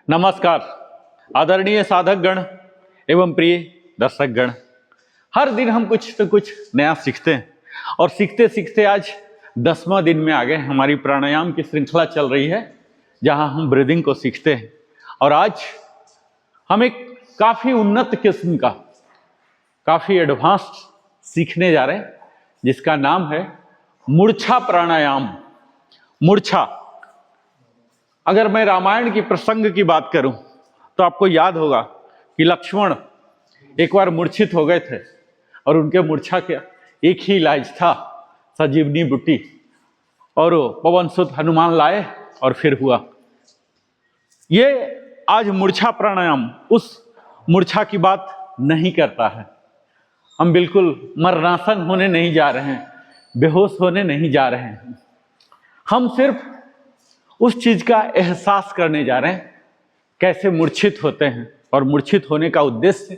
नमस्कार आदरणीय साधक गण एवं प्रिय दर्शक गण। हर दिन हम कुछ तो कुछ नया सीखते हैं और सीखते सीखते आज 10वां दिन में आ गए। हमारी प्राणायाम की श्रृंखला चल रही है जहां हम ब्रीदिंग को सीखते हैं और आज हम एक काफ़ी उन्नत किस्म का काफ़ी एडवांस्ड सीखने जा रहे हैं जिसका नाम है मूर्छा प्राणायाम। मूर्छा, अगर मैं रामायण की प्रसंग की बात करूं तो आपको याद होगा कि लक्ष्मण एक बार मूर्छित हो गए थे और उनके मूर्छा का एक ही इलाज था, संजीवनी बूटी, और पवन सुत हनुमान लाए और फिर हुआ। ये आज मूर्छा प्राणायाम उस मूर्छा की बात नहीं करता है। हम बिल्कुल मरणासन होने नहीं जा रहे हैं, बेहोश होने नहीं जा रहे हैं। हम सिर्फ उस चीज का एहसास करने जा रहे हैं कैसे मूर्छित होते हैं, और मूर्छित होने का उद्देश्य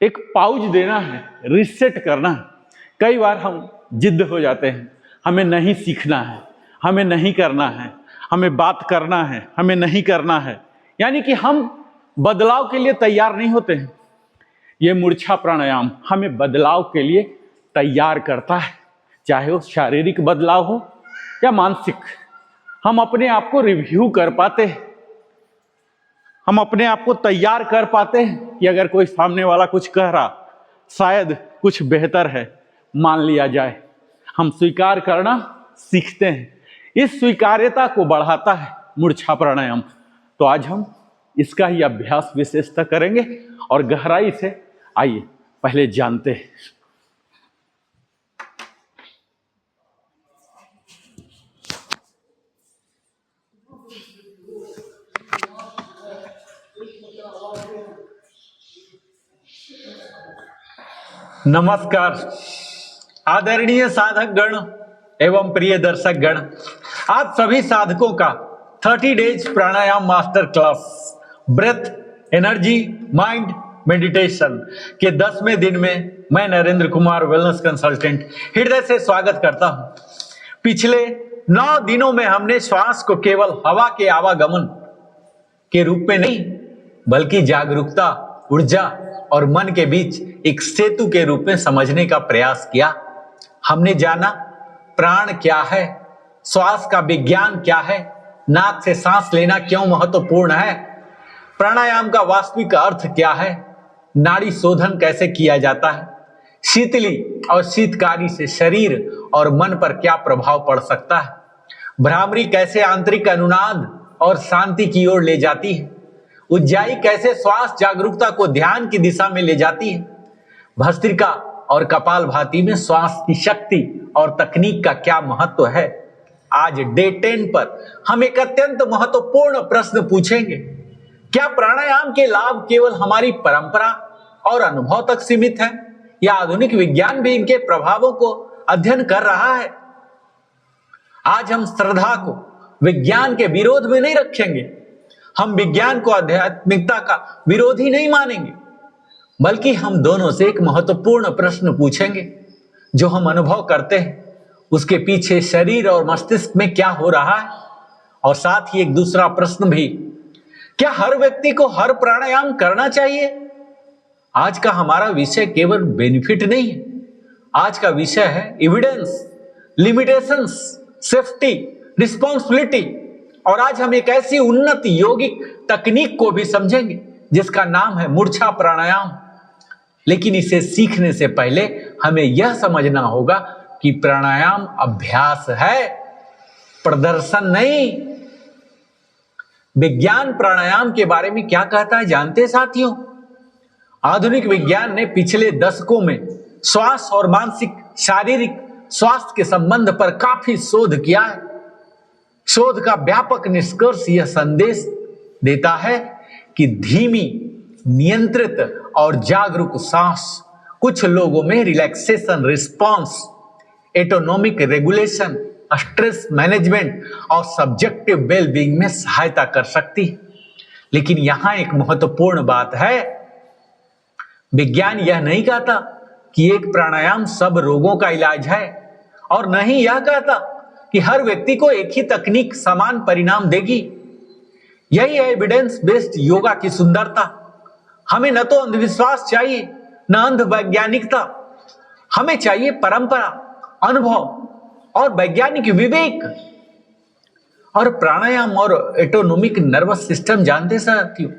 एक पाउज देना है, रिसेट करना है। कई बार हम जिद्द हो जाते हैं, हमें नहीं सीखना है, हमें नहीं करना है, हमें बात करना है, हमें नहीं करना है, यानी कि हम बदलाव के लिए तैयार नहीं होते हैं। ये मूर्छा प्राणायाम हमें बदलाव के लिए तैयार करता है, चाहे वो शारीरिक बदलाव हो या मानसिक। हम अपने आप को रिव्यू कर पाते हैं, हम अपने आप को तैयार कर पाते हैं कि अगर कोई सामने वाला कुछ कह रहा, शायद कुछ बेहतर है, मान लिया जाए। हम स्वीकार करना सीखते हैं। इस स्वीकार्यता को बढ़ाता है मूर्छा प्राणायाम। तो आज हम इसका ही अभ्यास विशेषतः करेंगे और गहराई से आइए पहले जानते हैं। नमस्कार आदरणीय साधक गण एवं प्रिय दर्शक गण। आप सभी साधकों का 30 days pranayama master class breath, energy, mind, meditation के 10वें दिन में मैं नरेंद्र कुमार वेलनेस कंसल्टेंट हृदय से स्वागत करता हूं। पिछले 9 दिनों में हमने श्वास को केवल हवा के आवागमन के रूप में नहीं, बल्कि जागरूकता, ऊर्जा और मन के बीच एक सेतु के रूप में समझने का प्रयास किया। हमने जाना प्राण क्या है, श्वास का विज्ञान क्या है, नाक से सांस लेना क्यों महत्वपूर्ण है, प्राणायाम का वास्तविक अर्थ क्या है, नाड़ी शोधन कैसे किया जाता है, शीतली और शीतकारी से शरीर और मन पर क्या प्रभाव पड़ सकता है, भ्रामरी कैसे आंतरिक अनुनाद और शांति की ओर ले जाती है, उज्जाई कैसे श्वास जागरूकता को ध्यान की दिशा में ले जाती है, भस्त्रिका और कपालभाति में श्वास की शक्ति और तकनीक का क्या महत्व है। आज डे 10 पर हम एक अत्यंत महत्वपूर्ण प्रश्न पूछेंगे। क्या प्राणायाम के लाभ केवल हमारी परंपरा और अनुभव तक सीमित है, या आधुनिक विज्ञान भी इनके प्रभावों को अध्ययन कर रहा है? आज हम श्रद्धा को विज्ञान के विरोध में नहीं रखेंगे, हम विज्ञान को आध्यात्मिकता का विरोधी नहीं मानेंगे, बल्कि हम दोनों से एक महत्वपूर्ण प्रश्न पूछेंगे। जो हम अनुभव करते हैं उसके पीछे शरीर और मस्तिष्क में क्या हो रहा है, और साथ ही एक दूसरा प्रश्न भी, क्या हर व्यक्ति को हर प्राणायाम करना चाहिए? आज का हमारा विषय केवल बेनिफिट नहीं है, आज का विषय है एविडेंस, लिमिटेशंस, सेफ्टी, रिस्पॉन्सिबिलिटी। और आज हम एक ऐसी उन्नत योगिक तकनीक को भी समझेंगे जिसका नाम है मूर्छा प्राणायाम। लेकिन इसे सीखने से पहले हमें यह समझना होगा कि प्राणायाम अभ्यास है, प्रदर्शन नहीं। विज्ञान प्राणायाम के बारे में क्या कहता है जानते हैं साथियों? आधुनिक विज्ञान ने पिछले दशकों में श्वास और मानसिक शारीरिक स्वास्थ्य के संबंध पर काफी शोध किया है। शोध का व्यापक निष्कर्ष यह संदेश देता है कि धीमी, नियंत्रित और जागरूक सांस कुछ लोगों में relaxation response, autonomic regulation, stress management और सब्जेक्टिव वेलबींग में सहायता कर सकती है। लेकिन यहां एक महत्वपूर्ण बात है, विज्ञान यह नहीं कहता कि एक प्राणायाम सब रोगों का इलाज है, और न ही यह कहता कि हर व्यक्ति को एक ही तकनीक समान परिणाम देगी। यही है एविडेंस बेस्ड योगा की सुंदरता। हमें न तो अंधविश्वास चाहिए, न अंध वैज्ञानिकता। हमें चाहिए परंपरा, अनुभव और वैज्ञानिक विवेक। और प्राणायाम और एटोनोमिक नर्वस सिस्टम जानते साथियों,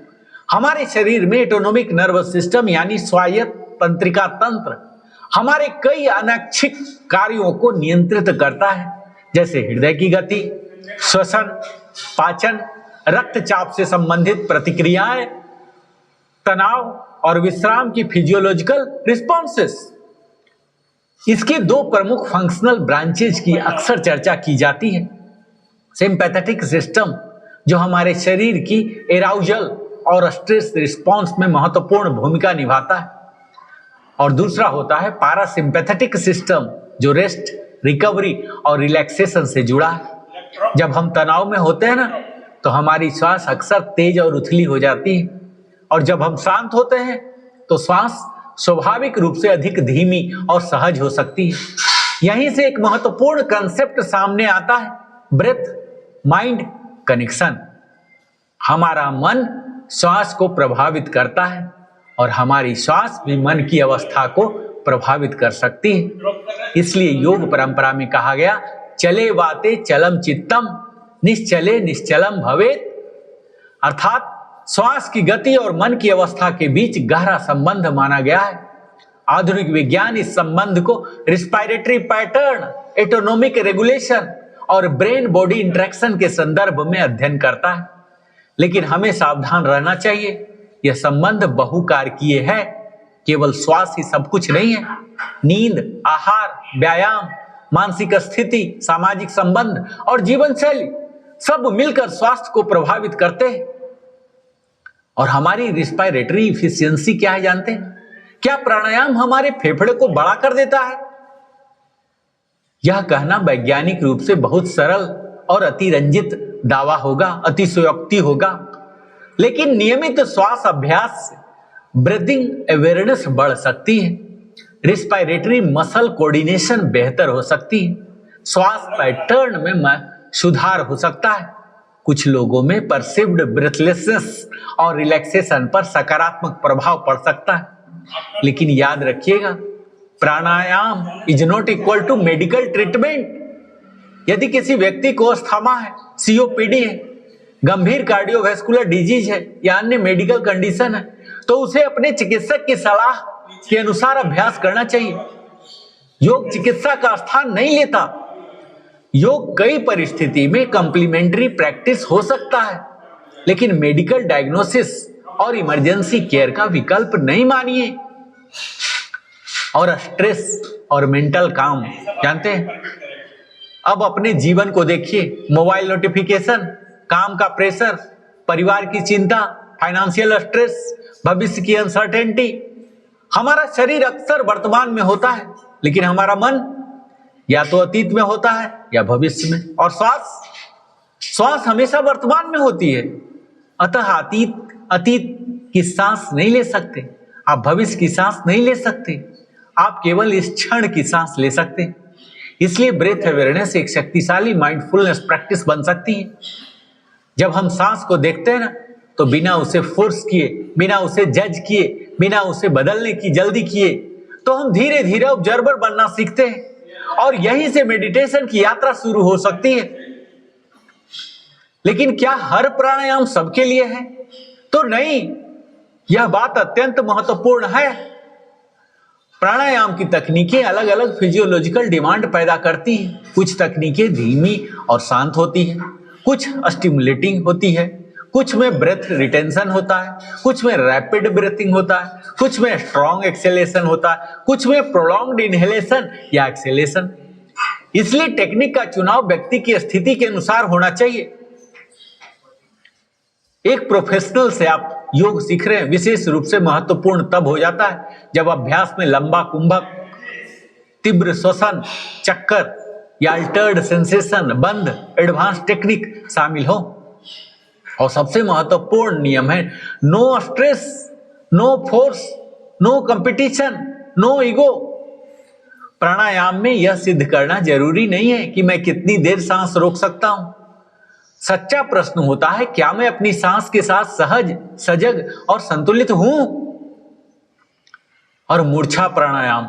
हमारे शरीर में एटोनोमिक नर्वस सिस्टम यानी स्वायत्त तंत्रिका तंत्र हमारे कई अनैच्छिक कार्यों को नियंत्रित करता है, जैसे हृदय की गति, श्वसन, पाचन, रक्तचाप से संबंधित प्रतिक्रियाएं, तनाव और विश्राम की फिजियोलॉजिकल रिस्पॉन्सेस। इसकी दो प्रमुख फंक्शनल ब्रांचेज की अक्सर चर्चा की जाती है। सिंपैथेटिक सिस्टम जो हमारे शरीर की एराउजल और स्ट्रेस रिस्पॉन्स में महत्वपूर्ण भूमिका निभाता है, और दूसरा होता है पैरासिम्पैथेटिक सिस्टम जो रेस्ट, रिकवरी और रिलैक्सेशन से जुड़ा है। जब हम तनाव में होते हैं ना, तो हमारी श्वास अक्सर तेज और उथली हो जाती है, और जब हम शांत होते हैं तो श्वास स्वाभाविक रूप से अधिक धीमी और सहज हो सकती है। यहीं से एक महत्वपूर्ण कंसेप्ट सामने आता है, ब्रेथ माइंड कनेक्शन। हमारा मन श्वास को प्रभावित करता है और हमारी श्वास भी मन की अवस्था को प्रभावित कर सकती है। इसलिए योग परंपरा में कहा गया, चले वाते चलम चित्तम, निश्चले निश्चलम भवेत। अर्थात श्वास की गति और मन की अवस्था के बीच गहरा संबंध माना गया है। आधुनिक विज्ञान इस संबंध को रिस्पायरेटरी पैटर्न, एटोनोमिक रेगुलेशन और ब्रेन बॉडी इंटरेक्शन के संदर्भ में अध्ययन करता है। लेकिन हमें सावधान रहना चाहिए, यह संबंध बहुकारकीय है। केवल श्वास ही सब कुछ नहीं है। नींद, आहार, व्यायाम, मानसिक स्थिति, सामाजिक संबंध और जीवन शैली सब मिलकर स्वास्थ्य को प्रभावित करते हैं। और हमारी रिस्पायरेटरी इफिशियंसी क्या है जानते हैं? क्या प्राणायाम हमारे फेफड़े को बड़ा कर देता है? यह कहना वैज्ञानिक रूप से बहुत सरल और अतिरंजित दावा होगा, अतिशयोक्ति होगा। लेकिन नियमित श्वास अभ्यास से ब्रीथिंग अवेयरनेस बढ़ सकती है, रिस्पायरेटरी मसल कोऑर्डिनेशन बेहतर हो सकती है, श्वास पैटर्न में सुधार हो सकता है। कुछ लोगों में परसिव्ड ब्रेथलेसनेस और रिलैक्सेशन पर सकारात्मक प्रभाव पड़ सकता है। लेकिन याद रखिएगा, pranayama is not equal to medical treatment. यदि किसी व्यक्ति को अस्थमा है, सीओपीडी है, गंभीर कार्डियोवैस्कुलर डिजीज है या अन्य मेडिकल कंडीशन है, तो उसे अपने चिकित्सक की सलाह के अनुसार अभ्यास करना चाहिए। योग चिकित्सा का स्थान नहीं लेता। योग कई परिस्थिति में कंप्लीमेंट्री प्रैक्टिस हो सकता है, लेकिन मेडिकल डायग्नोसिस और इमरजेंसी केयर का विकल्प नहीं मानिए। और स्ट्रेस और मेंटल काम जानते हैं? अब अपने जीवन को देखिए, मोबाइल नोटिफिकेशन, काम का प्रेशर, परिवार की चिंता, फाइनेंशियल स्ट्रेस, भविष्य की अनसर्टेनिटी। हमारा शरीर अक्सर वर्तमान में होता है, लेकिन हमारा मन या तो अतीत में होता है या भविष्य में। और श्वास हमेशा वर्तमान में होती है। अतः अतीत की सांस नहीं ले सकते, आप भविष्य की सांस नहीं ले सकते, आप केवल इस क्षण की सांस ले सकते। इसलिए ब्रेथ अवेयरनेस एक शक्तिशाली माइंडफुलनेस प्रैक्टिस बन सकती है। जब हम सांस को देखते हैं ना, तो बिना उसे फोर्स किए, बिना उसे जज किए, बिना उसे बदलने की जल्दी किए, तो हम धीरे धीरे ऑब्जर्वर बनना सीखते हैं, और यहीं से मेडिटेशन की यात्रा शुरू हो सकती है। लेकिन क्या हर प्राणायाम सबके लिए है? तो नहीं। यह बात अत्यंत महत्वपूर्ण है। प्राणायाम की तकनीकें अलग अलग फिजियोलॉजिकल डिमांड पैदा करती हैं। कुछ तकनीकें धीमी और शांत होती हैं, कुछ स्टिमुलेटिंग होती है, कुछ में ब्रेथ रिटेंशन होता है, कुछ में रैपिड ब्रीथिंग होता है, कुछ में स्ट्रॉन्ग एक्सेलेशन होता है, कुछ में प्रोलॉन्ग्ड इनहेलेशन या एक्सेलेशन। इसलिए टेक्निक का चुनाव व्यक्ति की स्थिति के अनुसार होना चाहिए। एक प्रोफेशनल से आप योग सीख रहे हैं, विशेष रूप से महत्वपूर्ण तब हो जाता है जब अभ्यास में लंबा कुंभक, तीव्र श्वसन, चक्कर या अल्टर्ड सेंसेशन, बंद एडवांस टेक्निक शामिल हो। और सबसे महत्वपूर्ण नियम है, no stress, no force, no competition, no ego. Pranayama में यह सिद्ध करना जरूरी नहीं है कि मैं कितनी देर सांस रोक सकता हूं। सच्चा प्रश्न होता है, क्या मैं अपनी सांस के साथ सहज, सजग और संतुलित हूं? और मूर्छा प्राणायाम,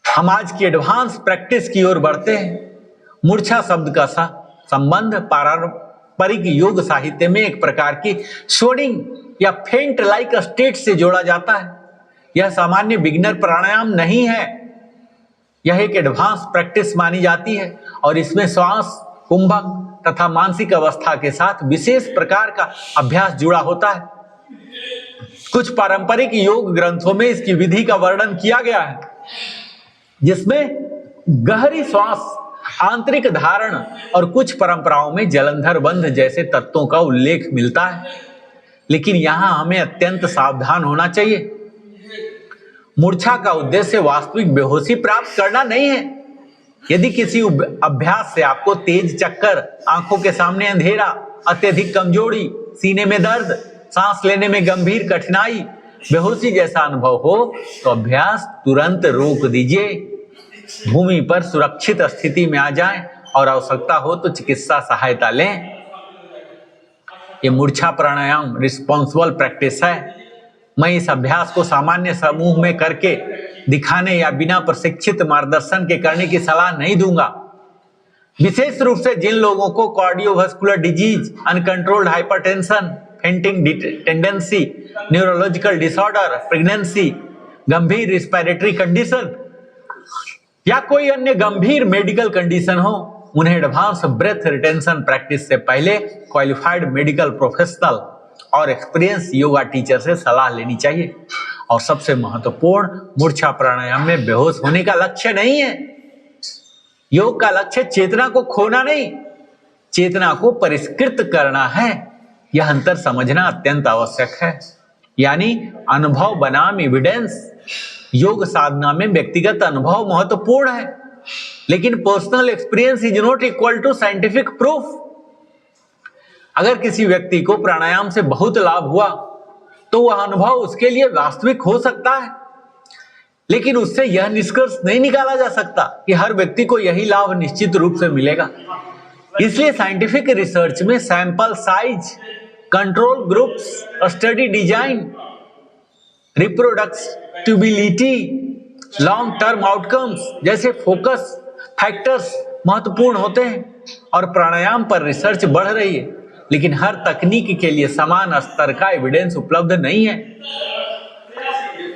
हम आज की एडवांस प्रैक्टिस की ओर बढ़ते हैं। मूर्छा शब्द का संबंध पारंपरिक योग साहित्य में एक प्रकार की शोडिंग या फेंट लाइक स्टेट से जोड़ा जाता है। यह सामान्य बिगिनर प्राणायाम नहीं है, यह एक एडवांस प्रैक्टिस मानी जाती है और इसमें श्वास, कुंभक तथा मानसिक अवस्था के साथ विशेष प्रकार का अभ्यास जुड़ा होता है। कुछ पारंपरिक योग ग्रंथों में इसकी विधि का वर्णन किया गया है, जिसमें गहरी श्वास, आंतरिक धारण और कुछ परंपराओं में जलंधर बंध जैसे तत्वों का उल्लेख मिलता है। लेकिन यहां हमें अत्यंत सावधान होना चाहिए। मूर्छा का उद्देश्य वास्तविक बेहोशी प्राप्त करना नहीं है। यदि किसी अभ्यास से आपको तेज चक्कर, आंखों के सामने अंधेरा, अत्यधिक कमजोरी, सीने में दर्द, सांस लेने में गंभीर कठिनाई, बेहोशी जैसा अनुभव हो तो अभ्यास तुरंत रोक दीजिए। भूमि पर सुरक्षित स्थिति में आ जाएं और आवश्यकता हो तो चिकित्सा सहायता लें। ये मूर्छा प्राणायाम रिस्पॉन्सिबल प्रैक्टिस है। मैं इस अभ्यास को सामान्य समूह में करके दिखाने या बिना प्रशिक्षित मार्गदर्शन के करने की सलाह नहीं दूंगा। विशेष रूप से जिन लोगों को cardiovascular disease, uncontrolled hypertension, fainting tendency, neurological disorder, pregnancy, गंभीर रिस्पिरेटरी कंडीशन या कोई अन्य गंभीर मेडिकल कंडीशन हो, उन्हें एडवांस ब्रेथ रिटेंशन प्रैक्टिस से पहले क्वालिफाइड मेडिकल प्रोफेशनल और एक्सपीरियंस योगा टीचर से सलाह लेनी चाहिए। और सबसे महत्वपूर्ण, मूर्छा प्राणायाम में बेहोश होने का लक्ष्य नहीं है। योग का लक्ष्य चेतना को खोना नहीं, चेतना को परिष्कृत करना है। यह अंतर समझना अत्यंत आवश्यक है। यानी अनुभव बनाम एविडेंस। योग साधना में व्यक्तिगत अनुभव महत्वपूर्ण है, लेकिन personal experience is not equal to scientific proof. अगर किसी व्यक्ति को प्राणायाम से बहुत लाभ हुआ तो वह अनुभव उसके लिए वास्तविक हो सकता है, लेकिन उससे यह निष्कर्ष नहीं निकाला जा सकता कि हर व्यक्ति को यही लाभ निश्चित रूप से मिलेगा। इसलिए साइंटिफिक रिसर्च में sample size, control groups, study design, reproducibility, long term outcomes जैसे फोकस फैक्टर्स महत्वपूर्ण होते हैं। और प्राणायाम पर रिसर्च बढ़ रही है, लेकिन हर तकनीक के लिए समान स्तर का एविडेंस उपलब्ध नहीं है।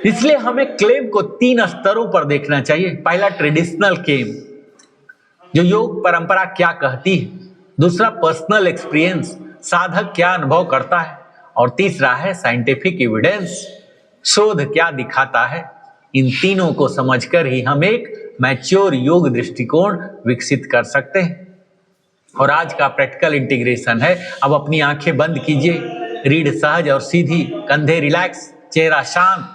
इसलिए हमें क्लेम को 3 स्तरों पर देखना चाहिए। पहला, ट्रेडिशनल क्लेम, जो योग परंपरा क्या कहती है। दूसरा, पर्सनल एक्सपीरियंस, साधक क्या अनुभव करता है। और तीसरा है साइंटिफिक एविडेंस, शोध क्या दिखाता है। इन तीनों को समझकर ही हम एक मैच्योर योग दृष्टिकोण विकसित कर सकते हैं। और आज का प्रैक्टिकल इंटीग्रेशन है। अब अपनी आंखें बंद कीजिए, रीढ़ सहज और सीधी, कंधे रिलैक्स, चेहरा शांत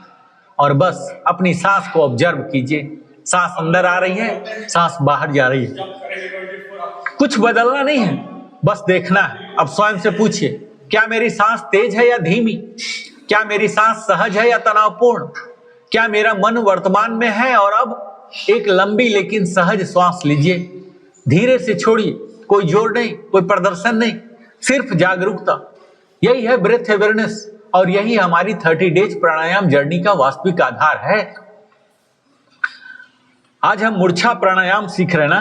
और बस अपनी सांस को ऑब्जर्व कीजिए। सांस अंदर आ रही है, सांस बाहर जा रही है। कुछ बदलना नहीं है, बस देखना है। अब स्वयं से पूछिए, क्या मेरी सांस तेज है या धीमी? क्या मेरी सांस सहज है या तनावपूर्ण? क्या मेरा मन वर्तमान में है? और अब एक लंबी लेकिन सहज श्वास लीजिए। धीरे से छोड़िए, कोई जोर नहीं, कोई प्रदर्शन नहीं, सिर्फ जागरूकता। यही है ब्रेथ अवेयरनेस और यही हमारी 30 डेज प्राणायाम जर्नी का वास्तविक आधार है। आज हम मूर्छा प्राणायाम सीख रहे हैं ना,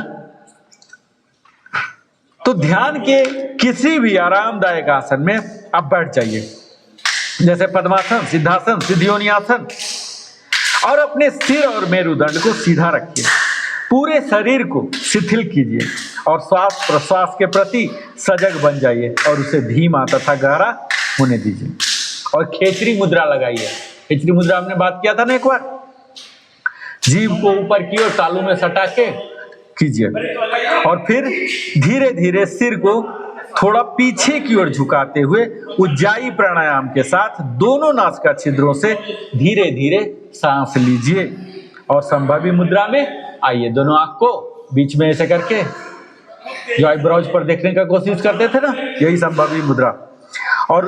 तो ध्यान के किसी भी आरामदायक आसन में आप बैठ जाइए, जैसे पद्मासन, सिद्धासन, सिद्धियोनियासन, और अपने सिर और मेरुदंड को सीधा रखिए। पूरे शरीर को शिथिल कीजिए और श्वास प्रश्वास के प्रति सजग बन जाइए और उसे धीमा तथा गहरा होने दीजिए। और खेचरी मुद्रा लगाइए। खेचरी मुद्रा हमने बात किया था ना एक बार। जीभ को ऊपर की ओर तालू में सटा के कीजिए और फिर धीरे धीरे सिर को थोड़ा पीछे की ओर झुकाते हुए उज्जाई प्राणायाम के साथ दोनों नासिका छिद्रों से धीरे धीरे सांस लीजिए। और संभावी मुद्रा में आइए, दोनों आंख को बीच में ऐसे करके जो आईब्रोज पर देखने का कोशिश करते थे ना, यही संभावी मुद्रा। और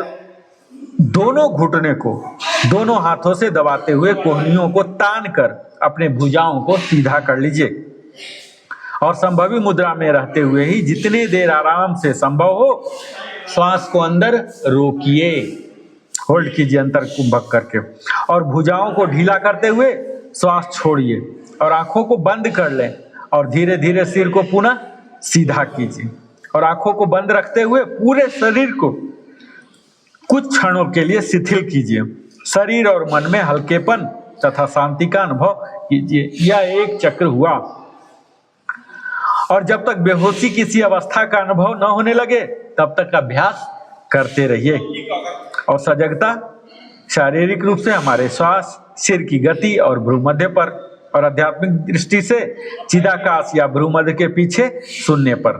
दोनों घुटने को दोनों हाथों से दबाते हुए कोहनियों को तान कर अपने भुजाओं को सीधा कर लीजिए और संभवी मुद्रा में रहते हुए ही जितनी देर आराम से संभव हो श्वास को अंदर रोकिए, होल्ड कीजिए अंतर कुंभक करके, और भुजाओं को ढीला करते हुए श्वास छोड़िए और आंखों को बंद कर लें और धीरे धीरे सिर को पुनः सीधा कीजिए और आंखों को बंद रखते हुए पूरे शरीर को कुछ क्षणों के लिए शिथिल कीजिए। शरीर और मन में हल्केपन तथा शांति का अनुभव कीजिए। यह एक चक्र हुआ और जब तक बेहोशी किसी अवस्था का अनुभव न होने लगे तब तक अभ्यास करते रहिए। और सजगता शारीरिक रूप से हमारे श्वास, सिर की गति और भ्रूमध्य पर, और आध्यात्मिक दृष्टि से चिदाकाश या भ्रूमध्य के पीछे शून्य पर,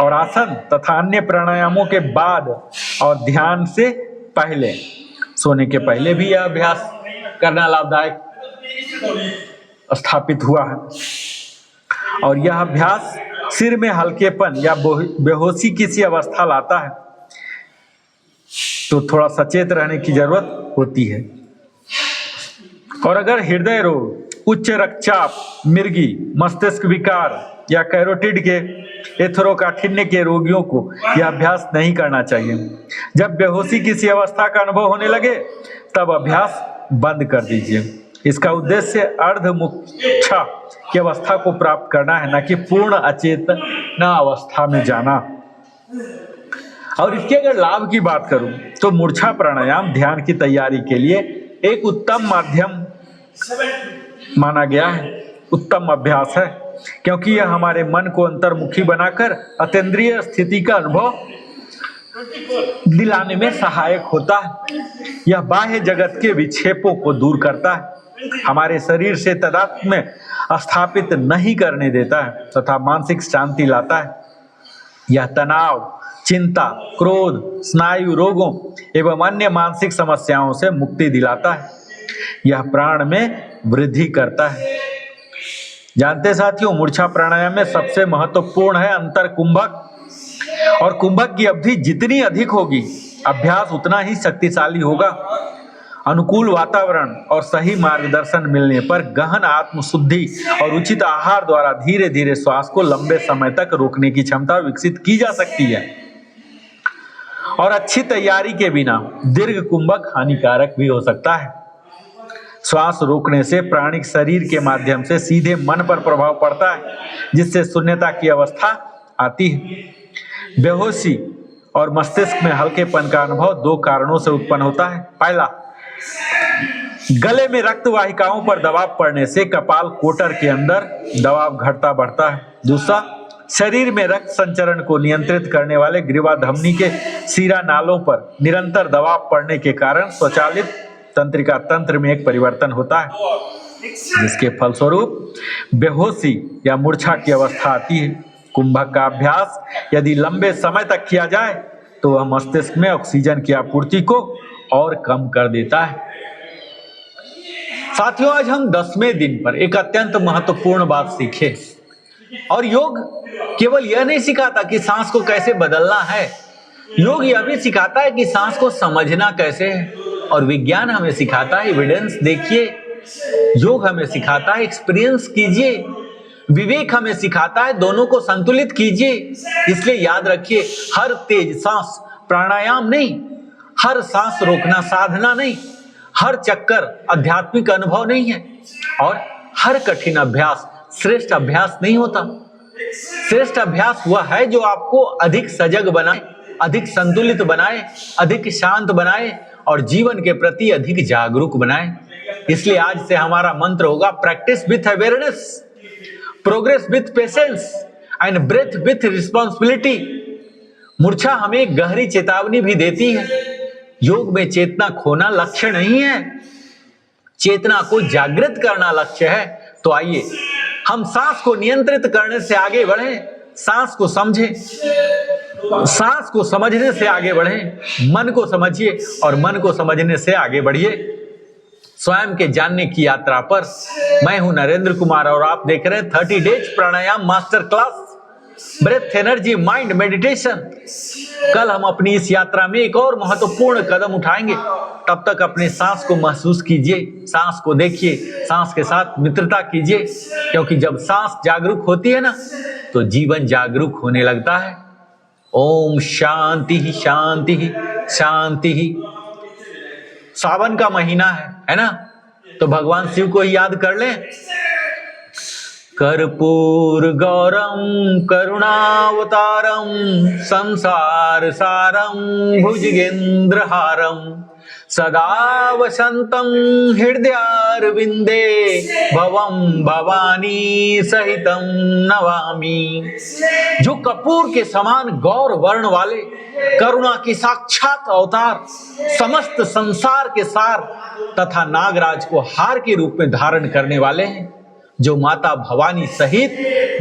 और आसन तथा अन्य प्राणायामों के बाद और ध्यान से पहले, सोने के पहले भी यह अभ्यास करना लाभदायक स्थापित हुआ है। और यह अभ्यास सिर में हल्केपन या बेहोशी किसी अवस्था लाता है तो थोड़ा सचेत रहने की जरूरत होती है। और अगर हृदय रोग, उच्च रक्तचाप, मिर्गी, मस्तिष्क विकार या कैरोटिड के एथेरोकाठिन्य के रोगियों को यह अभ्यास नहीं करना चाहिए। जब बेहोशी किसी अवस्था का अनुभव होने लगे तब अभ्यास बंद कर दीजिए। इसका उद्देश्य अर्धमुक्षा की अवस्था को प्राप्त करना है, न कि पूर्ण अचेतना अवस्था में जाना। और इसके अगर लाभ की बात करूं तो मूर्छा प्राणायाम ध्यान की तैयारी के लिए एक उत्तम माध्यम माना गया है, उत्तम अभ्यास है, क्योंकि यह हमारे मन को अंतर्मुखी बनाकर अतीन्द्रिय स्थिति का अनुभव दिलाने में सहायक होता है। यह बाह्य जगत के विक्षेपों को दूर करता है, हमारे शरीर से तादात्म्य में स्थापित नहीं करने देता है तथा मानसिक शांति लाता है। यह तनाव, चिंता, क्रोध, स्नायु रोगों एवं अन्य मानसिक समस्याओं से मुक्ति दिलाता है। यह प्राण में वृद्धि करता है। जानते साथियों, मूर्छा प्राणायाम में सबसे महत्वपूर्ण है अंतर कुंभक, और कुंभक की अवधि जितनी अधिक होगी अभ्यास उतना ही शक्तिशाली होगा। अनुकूल वातावरण और सही मार्गदर्शन मिलने पर गहन आत्मशुद्धि और उचित आहार द्वारा धीरे धीरे श्वास को लंबे समय तक रोकने की क्षमता विकसित की जा सकती है। और अच्छी तैयारी के बिना दीर्घ कुंभक हानिकारक भी हो सकता है। श्वास रोकने से प्राणिक शरीर के माध्यम से सीधे मन पर प्रभाव पड़ता है, जिससे शून्यता की अवस्था आती है। बेहोशी और मस्तिष्क में हल्केपन का अनुभव दो कारणों से उत्पन्न होता है। पहला, गले में रक्त वाहिकाओं पर दबाव पड़ने से कपाल कोटर के अंदर दबाव घटता बढ़ता है। दूसरा, शरीर में रक्त संचरण को नियंत्रित करने वाले ग्रीवा धमनी के शिरा नालों पर निरंतर दबाव पड़ने के कारण स्वचालित तंत्रिका तंत्र में एक परिवर्तन होता है, जिसके फलस्वरूप बेहोशी या मूर्छा की अवस्था आती है। कुंभक का अभ्यास यदि लंबे समय तक किया जाए तो वह मस्तिष्क में ऑक्सीजन की आपूर्ति को और कम कर देता है। साथियों, आज हम 10वें दिन पर एक अत्यंत महत्वपूर्ण बात सीखे। और योग केवल यह नहीं सिखाता कि सांस को कैसे बदलना है, योग यह भी सिखाता है कि सांस को समझना कैसे है। और विज्ञान हमें सिखाता है एविडेंस देखिए, योग हमें सिखाता है एक्सपीरियंस कीजिए, विवेक हमें सिखाता है दोनों को संतुलित कीजिए। इसलिए याद रखिए, हर तेज सांस प्राणायाम नहीं, हर सांस रोकना साधना नहीं, हर चक्कर आध्यात्मिक अनुभव नहीं है, और हर कठिन अभ्यास श्रेष्ठ अभ्यास नहीं होता। श्रेष्ठ अभ्यास वह है जो आपको अधिक सजग बनाए, अधिक संतुलित बनाए, अधिक शांत बनाए और जीवन के प्रति अधिक जागरूक बनाए। इसलिए आज से हमारा मंत्र होगा, practice with awareness, progress with patience and breath with responsibility. मूर्छा हमें गहरी चेतावनी भी देती है। योग में चेतना खोना लक्ष्य नहीं है, चेतना को जागृत करना लक्ष्य है। तो आइए हम सांस को नियंत्रित करने से आगे बढ़ें, सांस को समझें, सांस को समझने से आगे बढ़ें, मन को समझिए और मन को समझने से आगे बढ़िए। स्वयं के जानने की यात्रा पर मैं हूं नरेंद्र कुमार और आप देख रहे हैं 30 days pranayama master class. Breath energy, mind meditation. कल हम अपनी इस यात्रा में एक और महत्वपूर्ण कदम उठाएंगे। तब तक अपने सांस को महसूस कीजिए, सांस को देखिए, सांस के साथ मित्रता कीजिए, क्योंकि जब सांस जागरूक होती है ना, तो जीवन जागरूक होने लगता है। ओम शांति ही शांति ही शांति ही। सावन का महीना है ना, तो भगवान शिव को ही याद कर लें। कर्पूर गौरम करुणावतारम संसार सारम भुजगेंद्रहारम सदा वसंतम हृदयारविंदे भवम भवानी सहितम नवामि। जो कपूर के समान गौर वर्ण वाले, करुणा के साक्षात अवतार, समस्त संसार के सार तथा नागराज को हार के रूप में धारण करने वाले हैं, जो माता भवानी सहित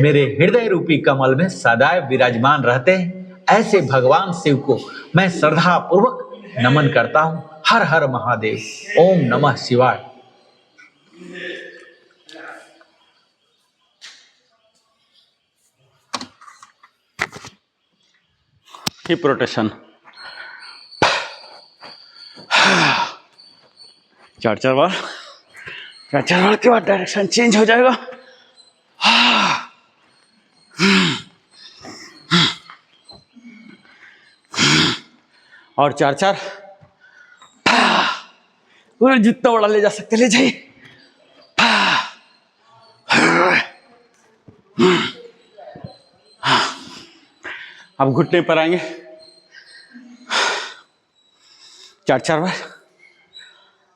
मेरे हृदय रूपी कमल में सदैव विराजमान रहते हैं, ऐसे भगवान शिव को मैं श्रद्धा पूर्वक नमन करता हूं। हर हर महादेव। ओम नमः शिवाय। हिप रोटेशन 4 बार, 4 बार के बाद डायरेक्शन चेंज हो जाएगा। और 4 पूरे जितना बड़ा ले जा सकते ले जाइए। अब घुटने पर आएंगे। 4 बार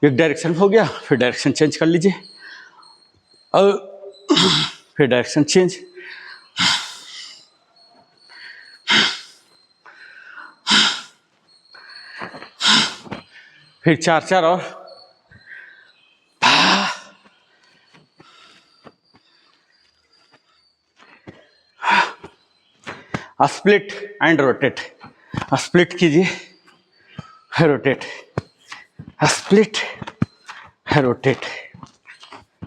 एक डायरेक्शन हो गया, फिर डायरेक्शन चेंज कर लीजिए और फिर डायरेक्शन चेंज। फिर 4 और स्प्लिट एंड रोटेट। स्प्लिट कीजिए, रोटेट, स्प्लिट, रोटेट।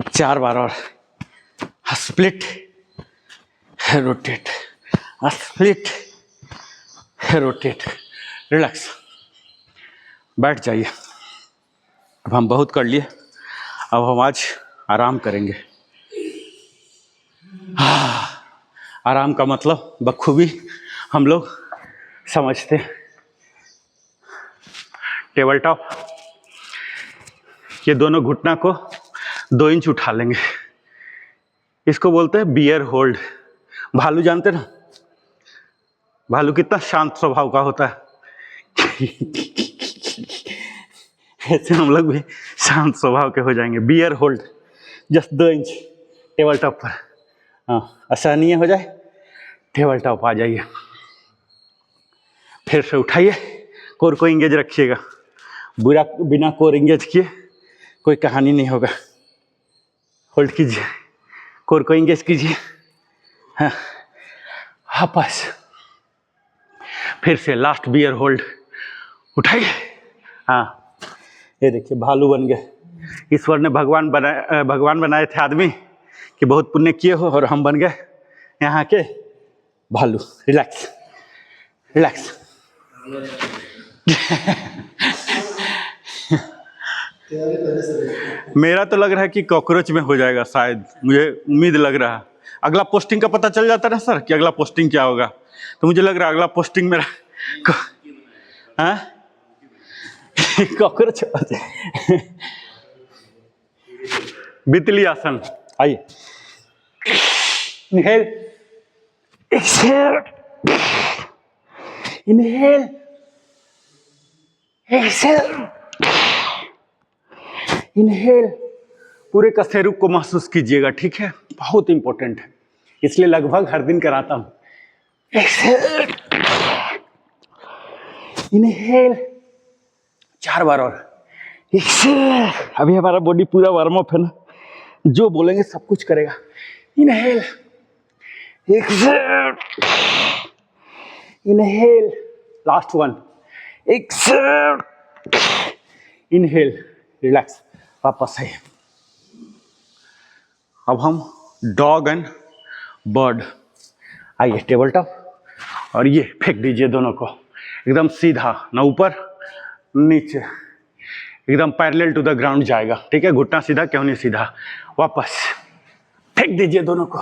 4 बार और split, rotate, split, rotate. Relax, बैठ जाइए। अब हम बहुत कर लिए, अब हम आज आराम करेंगे। आराम का मतलब बखूबी हम लोग समझते हैं। टेबल टॉप, ये दोनों घुटना को 2 इंच उठा लेंगे। इसको बोलते हैं बियर होल्ड। भालू जानते ना, भालू कितना शांत स्वभाव का होता है। ऐसे हम लोग भी शांत स्वभाव के हो जाएंगे। Bear hold, just 2 inch table top पर। हाँ, असहनीय हो जाए टेबल टॉप आ जाइए। फिर से उठाइए, कोर को इंगेज रखिएगा। बुरा बिना कोर इंगेज किए कोई कहानी नहीं होगा। होल्ड कीजिए, कोर को इंगेज कीजिए। हाँ, वापस फिर से लास्ट बियर होल्ड। उठाइए। हाँ, ये देखिए भालू बन गए। ईश्वर ने भगवान बनाए थे आदमी कि बहुत पुण्य किए हो, और हम बन गए यहाँ के भालू। Relax, relax. मेरा तो लग रहा है कि कॉकरोच में हो जाएगा शायद, मुझे उम्मीद लग रहा है। अगला पोस्टिंग का पता चल जाता ना सर कि अगला पोस्टिंग क्या होगा, तो मुझे लग रहा है अगला पोस्टिंग मेरा कॉकरोच। बितली आसन। आइए, inhale, exhale, inhale, exhale, inhale. पूरे कसेरू को महसूस कीजिएगा, ठीक है? बहुत इंपॉर्टेंट है, इसलिए लगभग हर दिन कराता हूं। Exhale, inhale. 4 बार और एक्सहेल। अभी हमारा बॉडी पूरा वार्म अप है ना, जो बोलेंगे सब कुछ करेगा। Inhale, exhale, inhale. Last one, exhale, inhale. Relax, वापस आइए। अब हम डॉग एंड बर्ड। आइए टेबल टॉप, और ये फेंक दीजिए दोनों को एकदम सीधा, ना ऊपर नीचे, एकदम पैरेलल टू द ग्राउंड जाएगा, ठीक है। घुटना सीधा, क्यों नहीं सीधा, वापस फेंक दीजिए दोनों को,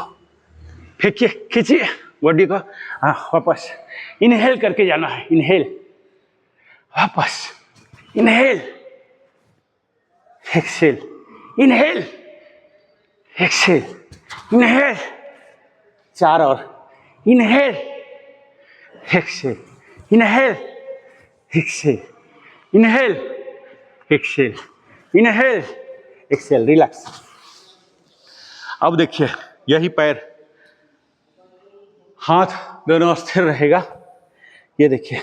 फेंकिए, खींचिए बॉडी को, हाँ वापस इनहेल करके जाना है, इनहेल, वापस inhale, exhale, inhale, exhale, inhale, 4 और, inhale, exhale, inhale, exhale, inhale, exhale, inhale, exhale, relax. अब देखिए यही पैर, हाथ दोनों स्थिर रहेगा, ये देखिए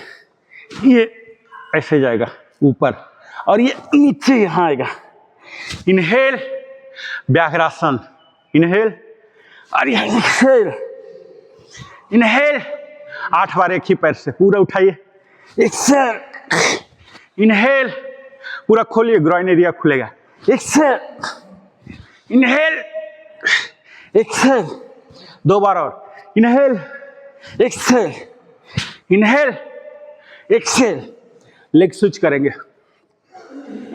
ये ऐसे जाएगा ऊपर और ये नीचे यहाँ आएगा। इनहेल, व्याघ्रासन, इनहेल और ये एक्सेल, इनहेल, 8 बार एक ही पैर से पूरा उठाइए, एक्सेल, इनहेल, पूरा खोलिए, ग्रॉइन एरिया खुलेगा, एक्सेल, इनहेल, एक्सेल, 2 बार और, inhale, exhale, inhale, exhale, leg switch करेंगे।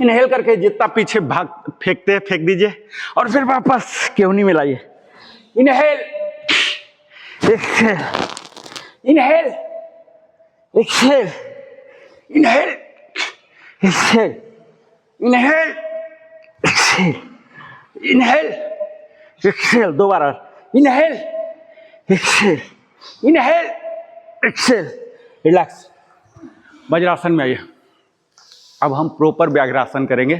इनहेल करके जितना पीछे भाग फेंकते हैं फेंक दीजिए और फिर वापस केवनी में लाइए। Inhale, exhale, inhale, exhale, inhale, exhale, inhale, exhale, inhale, exhale, 2 बार और, inhale, exhale, inhale, exhale, relax. Vajrasana में आइए। अब हम प्रॉपर व्याघ्रासन करेंगे।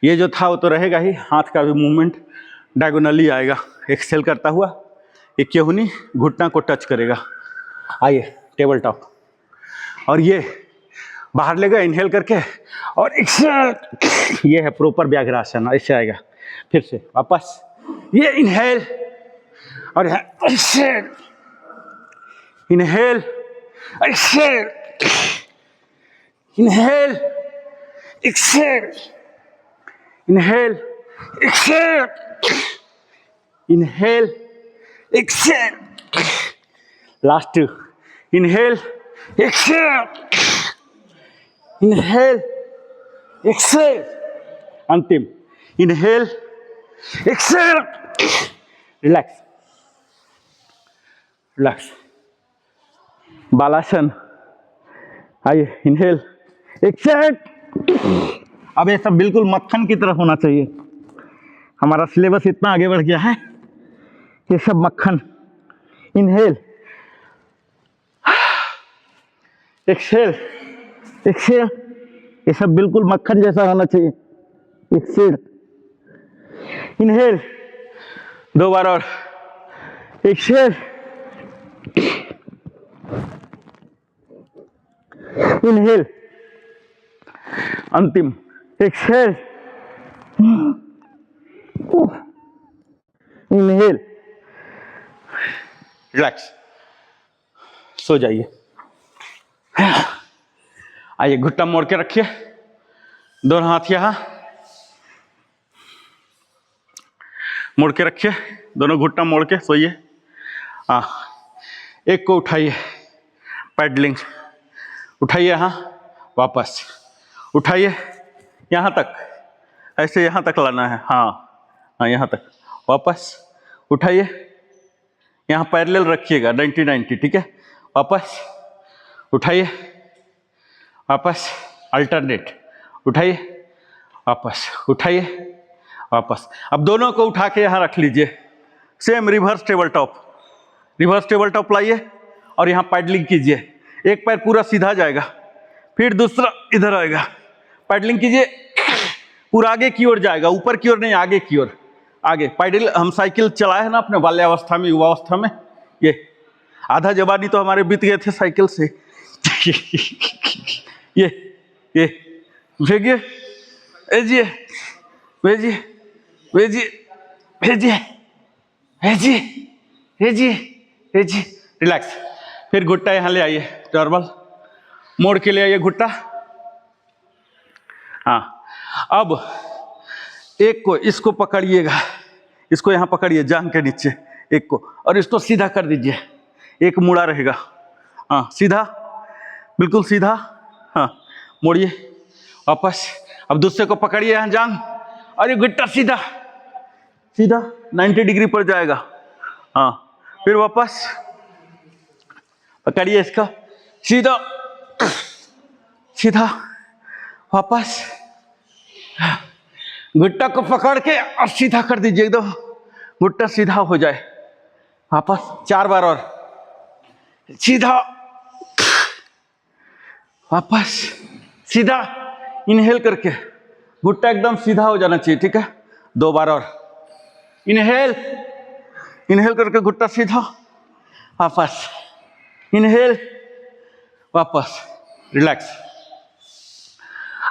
ये जो था वो तो रहेगा ही, हाथ का भी मूवमेंट डायगोनली आएगा, एक्सेल करता हुआ, ये केहूनी घुटना को टच करेगा। आइए टेबल टॉप, और ये बाहर लेगा इनहेल करके और एक्सेल, ये है प्रॉपर व्याघ्रासन, ऐसे आएगा। फिर से वापस ये इनहेल और यहाँ exhale, inhale, exhale, inhale, exhale, inhale, exhale, inhale, exhale, last, inhale, exhale, inhale, exhale, अंतिम, inhale, exhale, relax, relax. Balasana, आइए इनहेल, एक्सेल। अब ये सब बिल्कुल मक्खन की तरफ होना चाहिए, हमारा सिलेबस इतना आगे बढ़ गया है, ये सब मक्खन। इनहेल, एक्सेल, एक्सेल, ये सब बिल्कुल मक्खन जैसा होना चाहिए, एक्सेल, इनहेल, 2 बार और, एक्सेल, इनहेल, अंतिम, एक्सेल, इनहेल, रिलैक्स, सो जाइए। आइए घुटना मोड़ के रखिए, दोनों हाथ यहाँ मोड़ के रखिए, दोनों घुटना मोड़ के सोइए। हाँ, एक को उठाइए, पैडलिंग उठाइए, यहाँ वापस उठाइए, यहाँ तक, ऐसे यहाँ तक लाना है, हाँ हाँ यहाँ तक, वापस उठाइए, यहाँ पैरेलल रखिएगा 90-90, ठीक है। वापस उठाइए, वापस अल्टरनेट, उठाइए, वापस उठाइए, वापस। अब दोनों को उठा के यहाँ रख लीजिए, same reverse table top, reverse table top लाइए और यहाँ पैडलिंग कीजिए। एक पैर पूरा सीधा जाएगा, फिर दूसरा इधर आएगा, पैडलिंग कीजिए, पूरा आगे की ओर जाएगा, ऊपर की ओर नहीं, आगे की ओर, आगे। पैडल हम साइकिल चलाए हैं ना अपने बाल्यावस्था में, युवावस्था में, ये आधा जवानी तो हमारे बीत गए थे साइकिल से। ये भेजिए, भेजिए, भेजिए, भेजिए, भेजिए, भेजिए, भेजिए, भेजिए, रिलैक्स। फिर घुट्टा यहाँ ले आइए, नॉर्मल मोड़ के ले आइए घुट्टा। हाँ, अब एक को, इसको पकड़िएगा, इसको यहाँ पकड़िए जांघ के नीचे, एक को, और इसको सीधा कर दीजिए, एक मुड़ा रहेगा। हाँ सीधा, बिल्कुल सीधा। हाँ मोड़िए वापस। अब दूसरे को पकड़िए यहाँ जांग, और ये घुट्टा सीधा सीधा 90 डिग्री पर जाएगा। हाँ फिर वापस पकड़िए इसका, सीधा सीधा वापस। घुट्टा को पकड़ के और सीधा कर दीजिए एकदम, घुट्टा सीधा हो जाए। वापस 4 बार और, सीधा वापस सीधा। इनहेल करके घुट्टा एकदम सीधा हो जाना चाहिए, ठीक है। 2 बार और, इनहेल, इनहेल करके घुट्टा सीधा, वापस इनहेल, वापस रिलैक्स।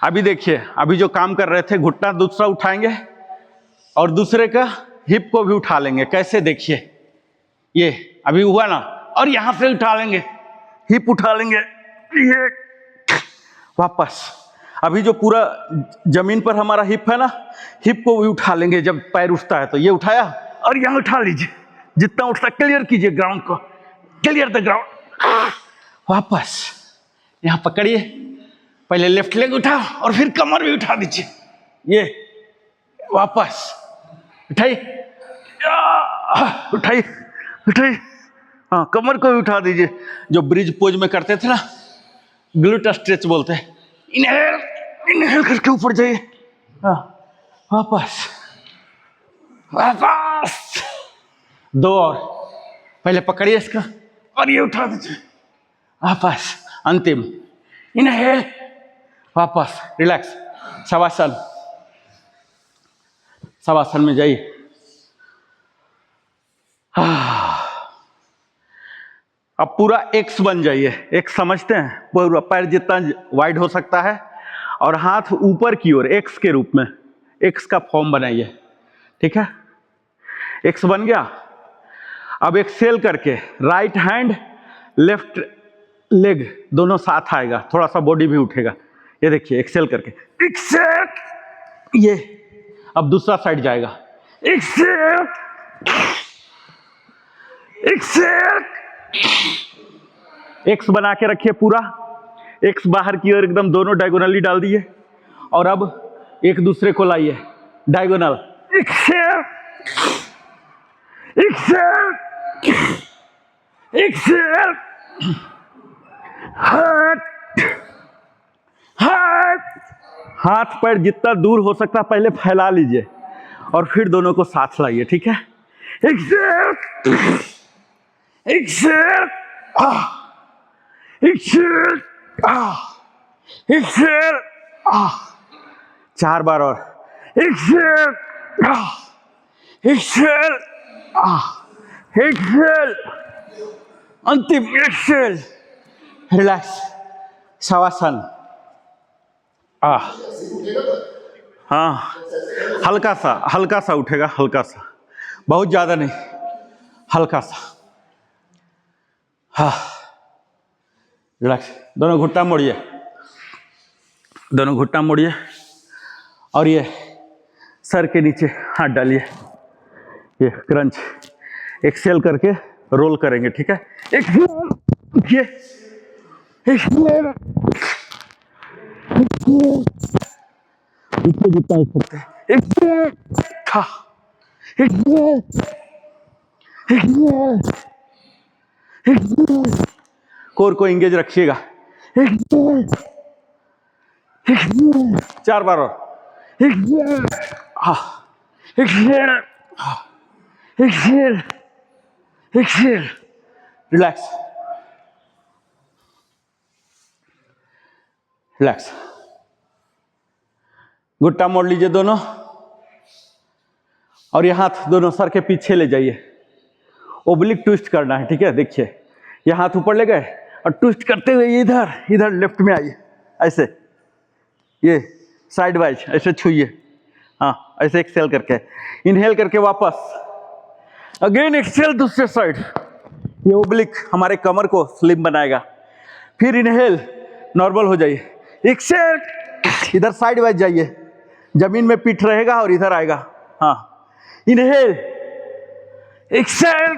अभी देखिए, अभी जो काम कर रहे थे, घुट्टा दूसरा उठाएंगे और दूसरे का हिप को भी उठा लेंगे। कैसे देखिए, ये अभी हुआ ना, और यहां से उठा लेंगे, हिप उठा लेंगे, ये वापस। अभी जो पूरा जमीन पर हमारा हिप है ना, हिप को भी उठा लेंगे। जब पैर उठता है तो ये उठाया और यहां उठा लीजिए, जितना उठता क्लियर कीजिए ग्राउंड को, क्लियर द ग्राउंड। वापस यहां पकड़िए, पहले लेफ्ट लेग उठा और फिर कमर भी उठा दीजिए, ये वापस उठाइए, उठाइए उठाइए। हाँ कमर को भी उठा दीजिए। जो ब्रिज पोज में करते थे ना, ग्लूट स्ट्रेच बोलते हैं। इनहेल, इनहेल करके ऊपर जाइए। हाँ वापस वापस। 2 और, पहले पकड़िए इसका और ये उठा दीजिए, वापस। अंतिम इनहेल, वापस रिलैक्स। शवासन, शवासन में जाइए। अब पूरा एक्स बन जाइए। एक्स समझते हैं, पूरा पैर जितना वाइड हो सकता है और हाथ ऊपर की ओर एक्स के रूप में, एक्स का फॉर्म बनाइए, ठीक है। एक्स बन गया। अब एक्सेल करके राइट हैंड लेफ्ट लेग दोनों साथ आएगा, थोड़ा सा बॉडी भी उठेगा। ये देखिए एक्सेल करके, एक्सेल, ये अब दूसरा साइड जाएगा, एक्सेल एक्सेल। एक्स बना के रखिए पूरा, एक्स बाहर की ओर एकदम दोनों डायगोनली डाल दिए, और अब एक दूसरे को लाइए डायगोनल, एक्सेल एक्सेल एक्सेल। हाथ हाथ हाथ पैर जितना दूर हो सकता पहले फैला लीजिए और फिर दोनों को साथ लाइए, ठीक है। Exhale exhale exhale exhale. 4 बार और, एक्सेल एक्सेल एक्सेल। अंतिम एक्सेल, रिलैक्स। शवासन। हाँ हल्का सा उठेगा, हल्का सा, बहुत ज्यादा नहीं, हल्का सा। हाँ रिलैक्स। दोनों घुट्टा मोड़िए, दोनों घुट्टा मोड़िए और ये सर के नीचे हाथ डालिए, ये क्रंच। एक्सेल करके रोल करेंगे, ठीक है। एक्सेल, ये एक्सेल, इसको जितना हो सकता है, एक्सेल, था, एक्सेल, एक्सेल, एक्सेल। कोर को इंगेज रखिएगा, एक्सेल, एक्सेल। 4 बार और, exhale, exhale, exhale, exhale. Relax, relax. घुट्टा मोड़ लीजिए दोनों और ये हाथ दोनों सर के पीछे ले जाइए। ओब्लिक ट्विस्ट करना है, ठीक है। देखिए ये हाथ ऊपर ले गए और ट्विस्ट करते हुए इधर इधर लेफ्ट में आइए, ऐसे, ये साइड वाइज ऐसे छूइए। हाँ ऐसे एक्सेल करके, इनहेल करके वापस, अगेन एक्सेल दूसरे साइड। ये ओब्लिक हमारे कमर को स्लिम बनाएगा। फिर इनहेल, नॉर्मल हो जाइए, एक्सेल, इधर साइड वाइज जाइए, जमीन में पीठ रहेगा और इधर आएगा। हाँ इनहेल, एक्सेल,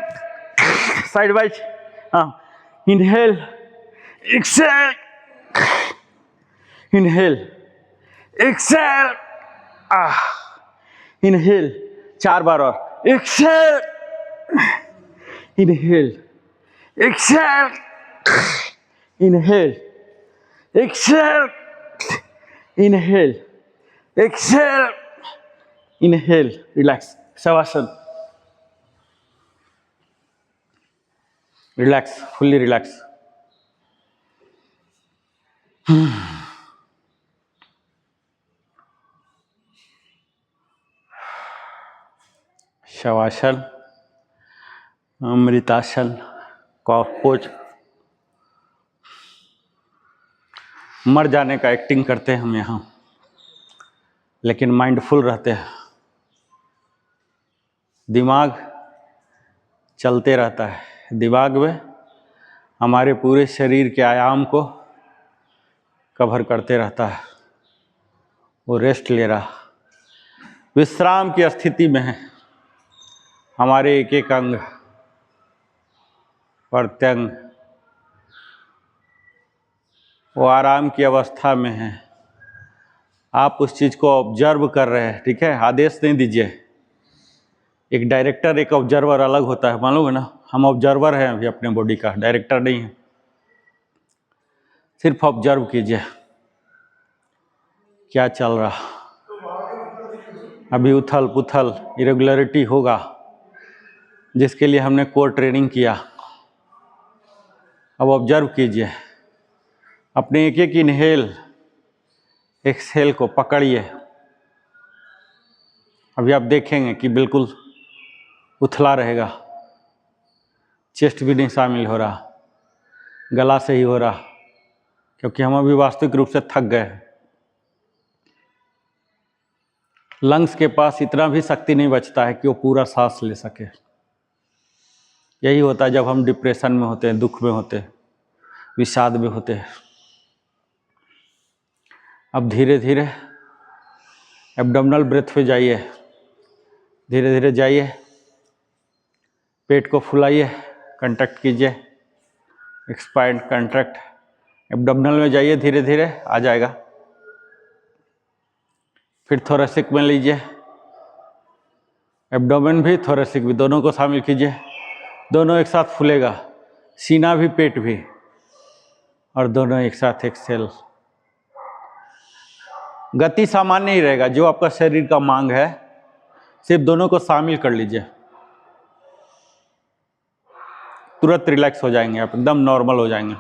साइड वाइज, हाँ, inhale, exhale, inhale, exhale, inhale, 4 बार और, exhale, inhale, exhale, inhale, exhale, inhale, exhale, inhale, relax, shavasana, relax, fully relax. Shavasana, amritasana, calf pose. मर जाने का एक्टिंग करते हैं हम यहाँ, लेकिन माइंडफुल रहते हैं। दिमाग चलते रहता है, दिमाग में हमारे पूरे शरीर के आयाम को कवर करते रहता है। वो रेस्ट ले रहा, विश्राम की स्थिति में है। हमारे एक एक अंग, प्रत्यंग वो आराम की अवस्था में है। आप उस चीज़ को ऑब्जर्व कर रहे हैं, ठीक है, आदेश नहीं दीजिए। एक डायरेक्टर एक ऑब्जर्वर अलग होता है, मालूम है ना। हम ऑब्जर्वर हैं अभी अपने बॉडी का, डायरेक्टर नहीं है। सिर्फ ऑब्जर्व कीजिए क्या चल रहा। अभी उथल पुथल इरेगुलरिटी होगा, जिसके लिए हमने कोर ट्रेनिंग किया। अब ऑब्जर्व कीजिए, अपने एक एक इनहेल एक्सहेल को पकड़िए। अभी आप देखेंगे कि बिल्कुल उथला रहेगा, चेस्ट भी नहीं शामिल हो रहा, गला से ही हो रहा, क्योंकि हम अभी वास्तविक रूप से थक गए। लंग्स के पास इतना भी शक्ति नहीं बचता है कि वो पूरा सांस ले सके। यही होता है जब हम डिप्रेशन में होते हैं, दुख में होते हैं, विषाद में होते हैं। अब धीरे धीरे एब्डोमिनल ब्रेथ पे जाइए, धीरे धीरे जाइए, पेट को फुलाइए, कंट्रैक्ट कीजिए, एक्सपांड कंट्रैक्ट। एब्डोमिनल में जाइए, धीरे धीरे आ जाएगा। फिर थोरेसिक में लीजिए, एब्डोमेन भी थोरेसिक भी, दोनों को शामिल कीजिए। दोनों एक साथ फूलेगा, सीना भी पेट भी, और दोनों एक साथ एक्सेल। गति सामान्य ही रहेगा, जो आपका शरीर का मांग है, सिर्फ दोनों को शामिल कर लीजिए। तुरंत रिलैक्स हो जाएंगे आप, एकदम नॉर्मल हो जाएंगे।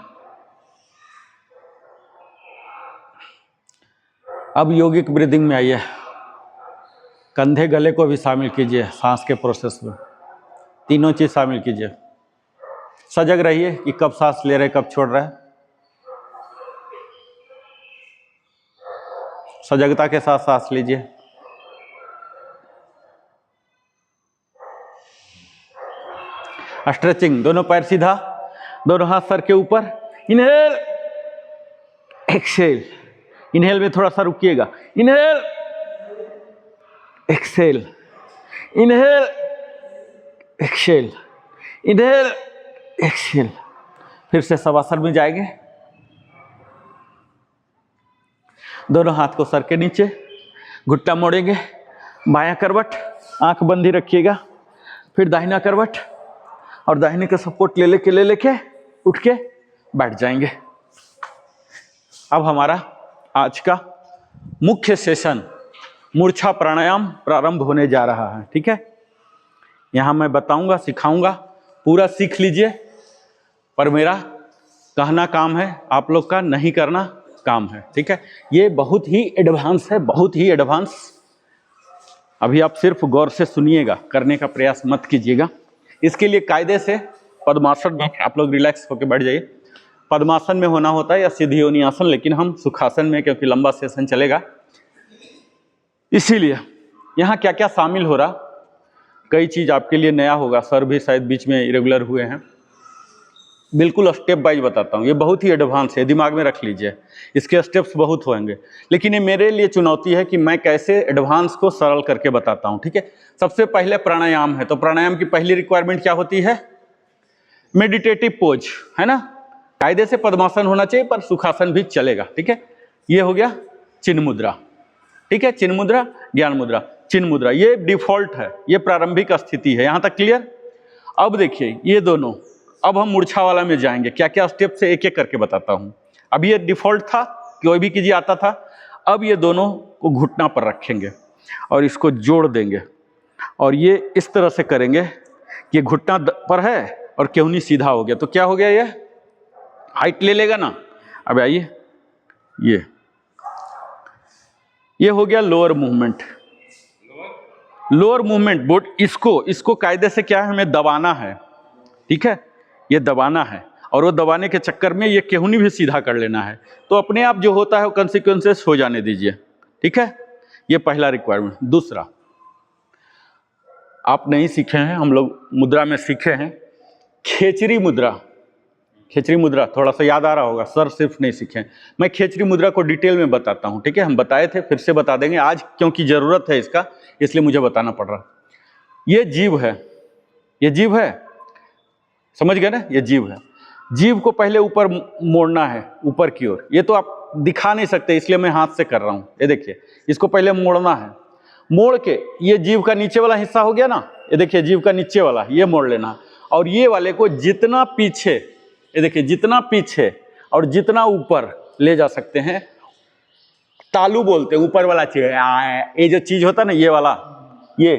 अब यौगिक ब्रीदिंग में आइए, कंधे गले को भी शामिल कीजिए सांस के प्रोसेस में। तीनों चीज शामिल कीजिए। सजग रहिए कि कब सांस ले रहे कब छोड़ रहे हैं। सजगता के साथ सांस लीजिए। स्ट्रेचिंग, दोनों पैर सीधा, दोनों हाथ सर के ऊपर। Inhale, exhale. इनहेल में थोड़ा सा रुकिएगा, inhale, exhale, inhale, exhale, inhale, exhale. फिर से शवासन में जाएंगे। दोनों हाथ को सर के नीचे, घुटना मोड़ेंगे, बायां करवट, आंख बंद ही रखिएगा। फिर दाहिना करवट, और दाहिने का सपोर्ट ले लेके उठ के बैठ जाएंगे। अब हमारा आज का मुख्य सेशन मूर्छा प्राणायाम प्रारंभ होने जा रहा है, ठीक है। यहाँ मैं बताऊंगा, सिखाऊंगा, पूरा सीख लीजिए। पर मेरा कहना काम है, आप लोग का नहीं करना काम है, ठीक है। ये बहुत ही एडवांस है, बहुत ही एडवांस। अभी आप सिर्फ गौर से सुनिएगा, करने का प्रयास मत कीजिएगा। इसके लिए कायदे से पद्मासन में आप लोग रिलैक्स होकर बैठ जाइए। पद्मासन में होना होता है या सीधी योनि आसन, लेकिन हम सुखासन में, क्योंकि लंबा सेशन चलेगा, इसीलिए यहाँ क्या क्या शामिल हो रहा, कई चीज आपके लिए नया होगा। सर भी शायद बीच में इरेगुलर हुए हैं। बिल्कुल स्टेप वाइज बताता हूँ, ये बहुत ही एडवांस है, दिमाग में रख लीजिए। इसके स्टेप्स बहुत होंगे, लेकिन ये मेरे लिए चुनौती है कि मैं कैसे एडवांस को सरल करके बताता हूँ, ठीक है। सबसे पहले प्राणायाम है, तो प्राणायाम की पहली रिक्वायरमेंट क्या होती है? मेडिटेटिव पोज है ना, कायदे से पद्मासन होना चाहिए पर सुखासन भी चलेगा। ठीक है, ये हो गया चिन्ह मुद्रा। ठीक है, चिन्ह मुद्रा, ज्ञान मुद्रा, चिन्ह मुद्रा, ये डिफॉल्ट है, ये प्रारंभिक स्थिति है। यहां तक क्लियर? अब देखिए ये दोनों, अब हम मूर्छा वाला में जाएंगे, क्या क्या स्टेप से एक एक करके बताता हूं। अब ये डिफॉल्ट था, कोई भी कीजिए आता था। अब ये दोनों को घुटना पर रखेंगे और इसको जोड़ देंगे और ये इस तरह से करेंगे कि ये घुटना पर है और केहूनी सीधा हो गया, तो क्या हो गया, ये हाइट ले लेगा ना। अब आइए, ये हो गया lower movement. Lower movement boat, इसको कायदे से क्या है, हमें दबाना है। ठीक है, ये दबाना है और वो दबाने के चक्कर में ये केहूनी भी सीधा कर लेना है, तो अपने आप जो होता है वो कंसिक्वेंसेस हो जाने दीजिए। ठीक है, ये पहला रिक्वायरमेंट। दूसरा, आप नहीं सीखे हैं, हम लोग मुद्रा में सीखे हैं, खेचरी मुद्रा। खेचरी मुद्रा थोड़ा सा याद आ रहा होगा, सर सिर्फ नहीं सीखे। मैं खेचरी मुद्रा को डिटेल में बताता हूँ। ठीक है, हम बताए थे, फिर से बता देंगे आज, क्योंकि जरूरत है इसका, इसलिए मुझे बताना पड़ रहा। ये जीव है, ये जीव है, समझ गए ना, ये जीव है। जीव को पहले ऊपर मोड़ना है, ऊपर की ओर। ये तो आप दिखा नहीं सकते, इसलिए मैं हाथ से कर रहा हूँ। ये देखिए, इसको पहले मोड़ना है। मोड़ के ये जीव का नीचे वाला हिस्सा हो गया ना, ये देखिए जीव का नीचे वाला, ये मोड़ लेना। और ये वाले को जितना पीछे, ये देखिए जितना पीछे और जितना ऊपर ले जा सकते हैं, तालू बोलते हैं ऊपर वाला चीज। ये जो चीज होता है ना, ये वाला, ये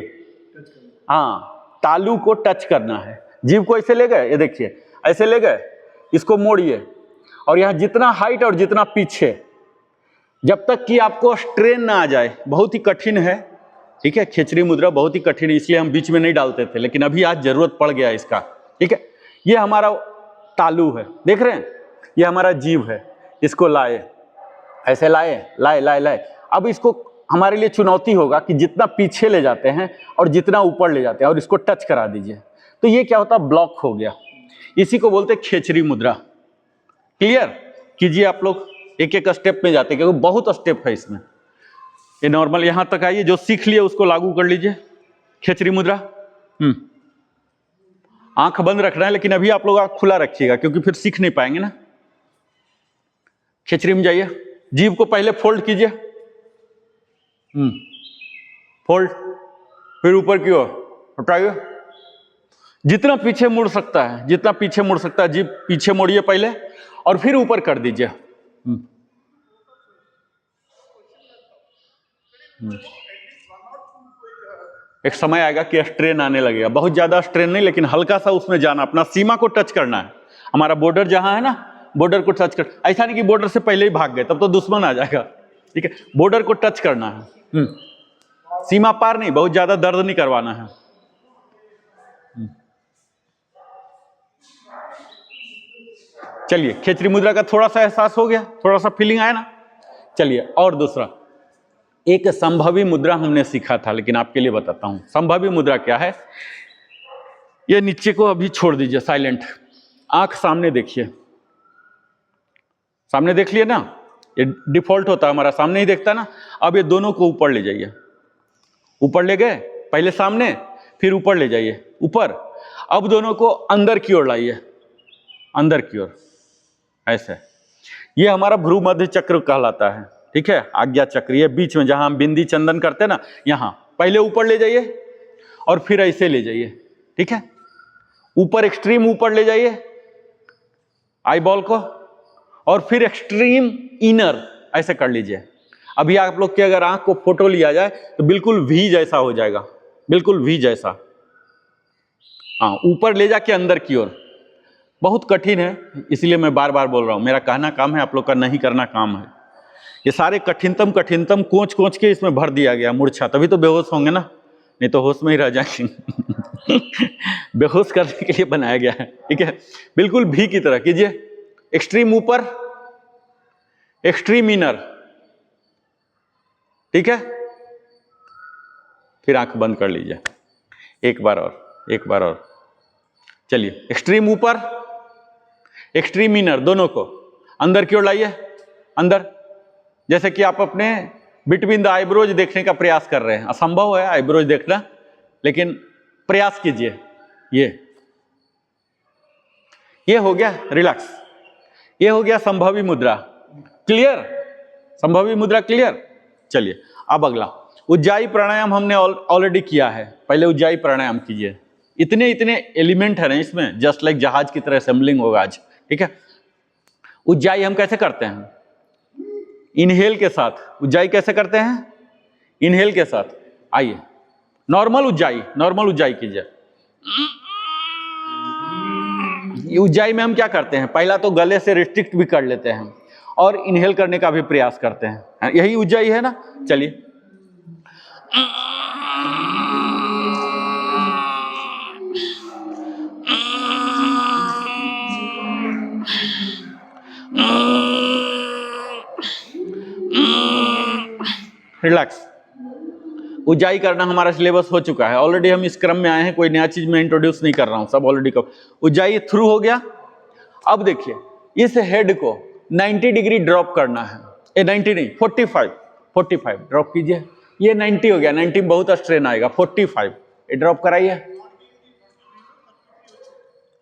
हाँ, तालू को टच करना है। जीव को ऐसे ले गए, ये देखिए ऐसे ले गए, इसको मोड़िए और यहाँ जितना हाइट और जितना पीछे, जब तक कि आपको स्ट्रेन ना आ जाए। बहुत ही कठिन है। ठीक है, खेचरी मुद्रा बहुत ही कठिन है, इसलिए हम बीच में नहीं डालते थे, लेकिन अभी आज जरूरत पड़ गया इसका। ठीक है, ये हमारा तालू है, देख रहे हैं, ये हमारा जीव है। इसको लाए, ऐसे लाए। अब इसको हमारे लिए चुनौती होगा कि जितना पीछे ले जाते हैं और जितना ऊपर ले जाते हैं, और इसको टच करा दीजिए, तो ये क्या होता है, ब्लॉक हो गया। इसी को बोलते हैं खेचरी मुद्रा। क्लियर कीजिए आप लोग, एक एक स्टेप में जाते हैं, क्योंकि बहुत स्टेप है इसमें। ये नॉर्मल यहां तक आइए, जो सीख लिए उसको लागू कर लीजिए। खेचरी मुद्रा, आंख बंद रखना है, लेकिन अभी आप लोग आंख खुला रखिएगा, क्योंकि फिर सीख नहीं पाएंगे ना। खेचरी में जाइए, जीव को पहले फोल्ड कीजिए, फोल्ड, फिर ऊपर की ओर हटाइए। जितना पीछे मुड़ सकता है, जितना पीछे मुड़ सकता है, जीव पीछे मोड़िए पहले और फिर ऊपर कर दीजिए। एक समय आएगा कि स्ट्रेन आने लगेगा, बहुत ज्यादा स्ट्रेन नहीं, लेकिन हल्का सा उसमें जाना, अपना सीमा को टच करना है। हमारा बॉर्डर जहां है ना, बॉर्डर को टच कर, ऐसा नहीं कि बॉर्डर से पहले ही भाग गए, तब तो दुश्मन आ जाएगा। ठीक है, बॉर्डर को टच करना है, सीमा पार नहीं, बहुत ज्यादा दर्द नहीं करवाना है। चलिए, खेचरी मुद्रा का थोड़ा सा एहसास हो गया, थोड़ा सा फीलिंग आया ना। चलिए, और दूसरा, एक संभवी मुद्रा हमने सीखा था, लेकिन आपके लिए बताता हूं। संभवी मुद्रा क्या है, ये नीचे को अभी छोड़ दीजिए, साइलेंट, आंख सामने देखिए, सामने देख लिए ना, ये डिफॉल्ट होता है हमारा, सामने ही देखता ना। अब ये दोनों को ऊपर ले जाइए, ऊपर ले गए, पहले सामने फिर ऊपर ले जाइए, ऊपर। अब दोनों को अंदर की ओर लाइए, अंदर की ओर, ऐसे। ये हमारा भ्रू मध्य चक्र कहलाता है। ठीक है, आज्ञा चक्र, ये बीच में जहां हम बिंदी चंदन करते हैं ना, यहां पहले ऊपर ले जाइए और फिर ऐसे ले जाइए। ठीक है, ऊपर, एक्सट्रीम ऊपर ले जाइए आई बॉल को, और फिर एक्सट्रीम इनर ऐसे कर लीजिए। अभी आप लोग के अगर आंख को फोटो लिया जाए तो बिल्कुल वी जैसा हो जाएगा, बिल्कुल वी जैसा। हाँ, ऊपर ले जाके अंदर की ओर। बहुत कठिन है, इसलिए मैं बार बार बोल रहा हूं, मेरा कहना काम है, आप लोग का नहीं करना काम है। ये सारे कठिनतम कोच के इसमें भर दिया गया मूर्छा, तभी तो बेहोश होंगे ना, नहीं तो होश में ही रह जाएंगे। बेहोश करने के लिए बनाया गया है। ठीक है, बिल्कुल भी की तरह कीजिए, एक्सट्रीम ऊपर, एक्सट्रीम इनर। ठीक है, फिर आंख बंद कर लीजिए, एक बार और, एक बार और। चलिए, एक्सट्रीम ऊपर, एक्सट्रीम इनर, दोनों को अंदर की ओर लाइए, अंदर। जैसे कि आप अपने बिटवीन द आईब्रोज देखने का प्रयास कर रहे हैं, असंभव है आईब्रोज देखना, लेकिन प्रयास कीजिए। ये ये हो गया रिलैक्स, ये हो गया संभवी मुद्रा। क्लियर? संभवी मुद्रा क्लियर। चलिए अब अगला उज्जाई प्राणायाम हमने ऑलरेडी किया है, पहले उज्जाई प्राणायाम कीजिए। इतने इतने एलिमेंट है ना इसमें, जस्ट लाइक जहाज की तरह असेंबलिंग होगा आज, ठीक है। उज्जाई हम कैसे करते हैं? इनहेल के साथ। उज्जाई कैसे करते हैं? इनहेल के साथ। आइए नॉर्मल उज्जाई कीजिए। उज्जाई में हम क्या करते हैं, पहला तो गले से रिस्ट्रिक्ट भी कर लेते हैं और इनहेल करने का भी प्रयास करते हैं, यही उज्जाई है ना। चलिए रिलैक्स। उज्जाई करना हमारा सिलेबस हो चुका है ऑलरेडी, हम इस क्रम में आए हैं, कोई नया चीज मैं इंट्रोड्यूस नहीं कर रहा हूं, सब ऑलरेडी कब उज्जाई थ्रू हो गया। अब देखिए इस हेड को 90 डिग्री ड्रॉप करना है, 90 नहीं 45 ड्रॉप कीजिए। ये 90 हो गया, 90 में बहुत स्ट्रेन आएगा, 45 ये ड्रॉप कराइए।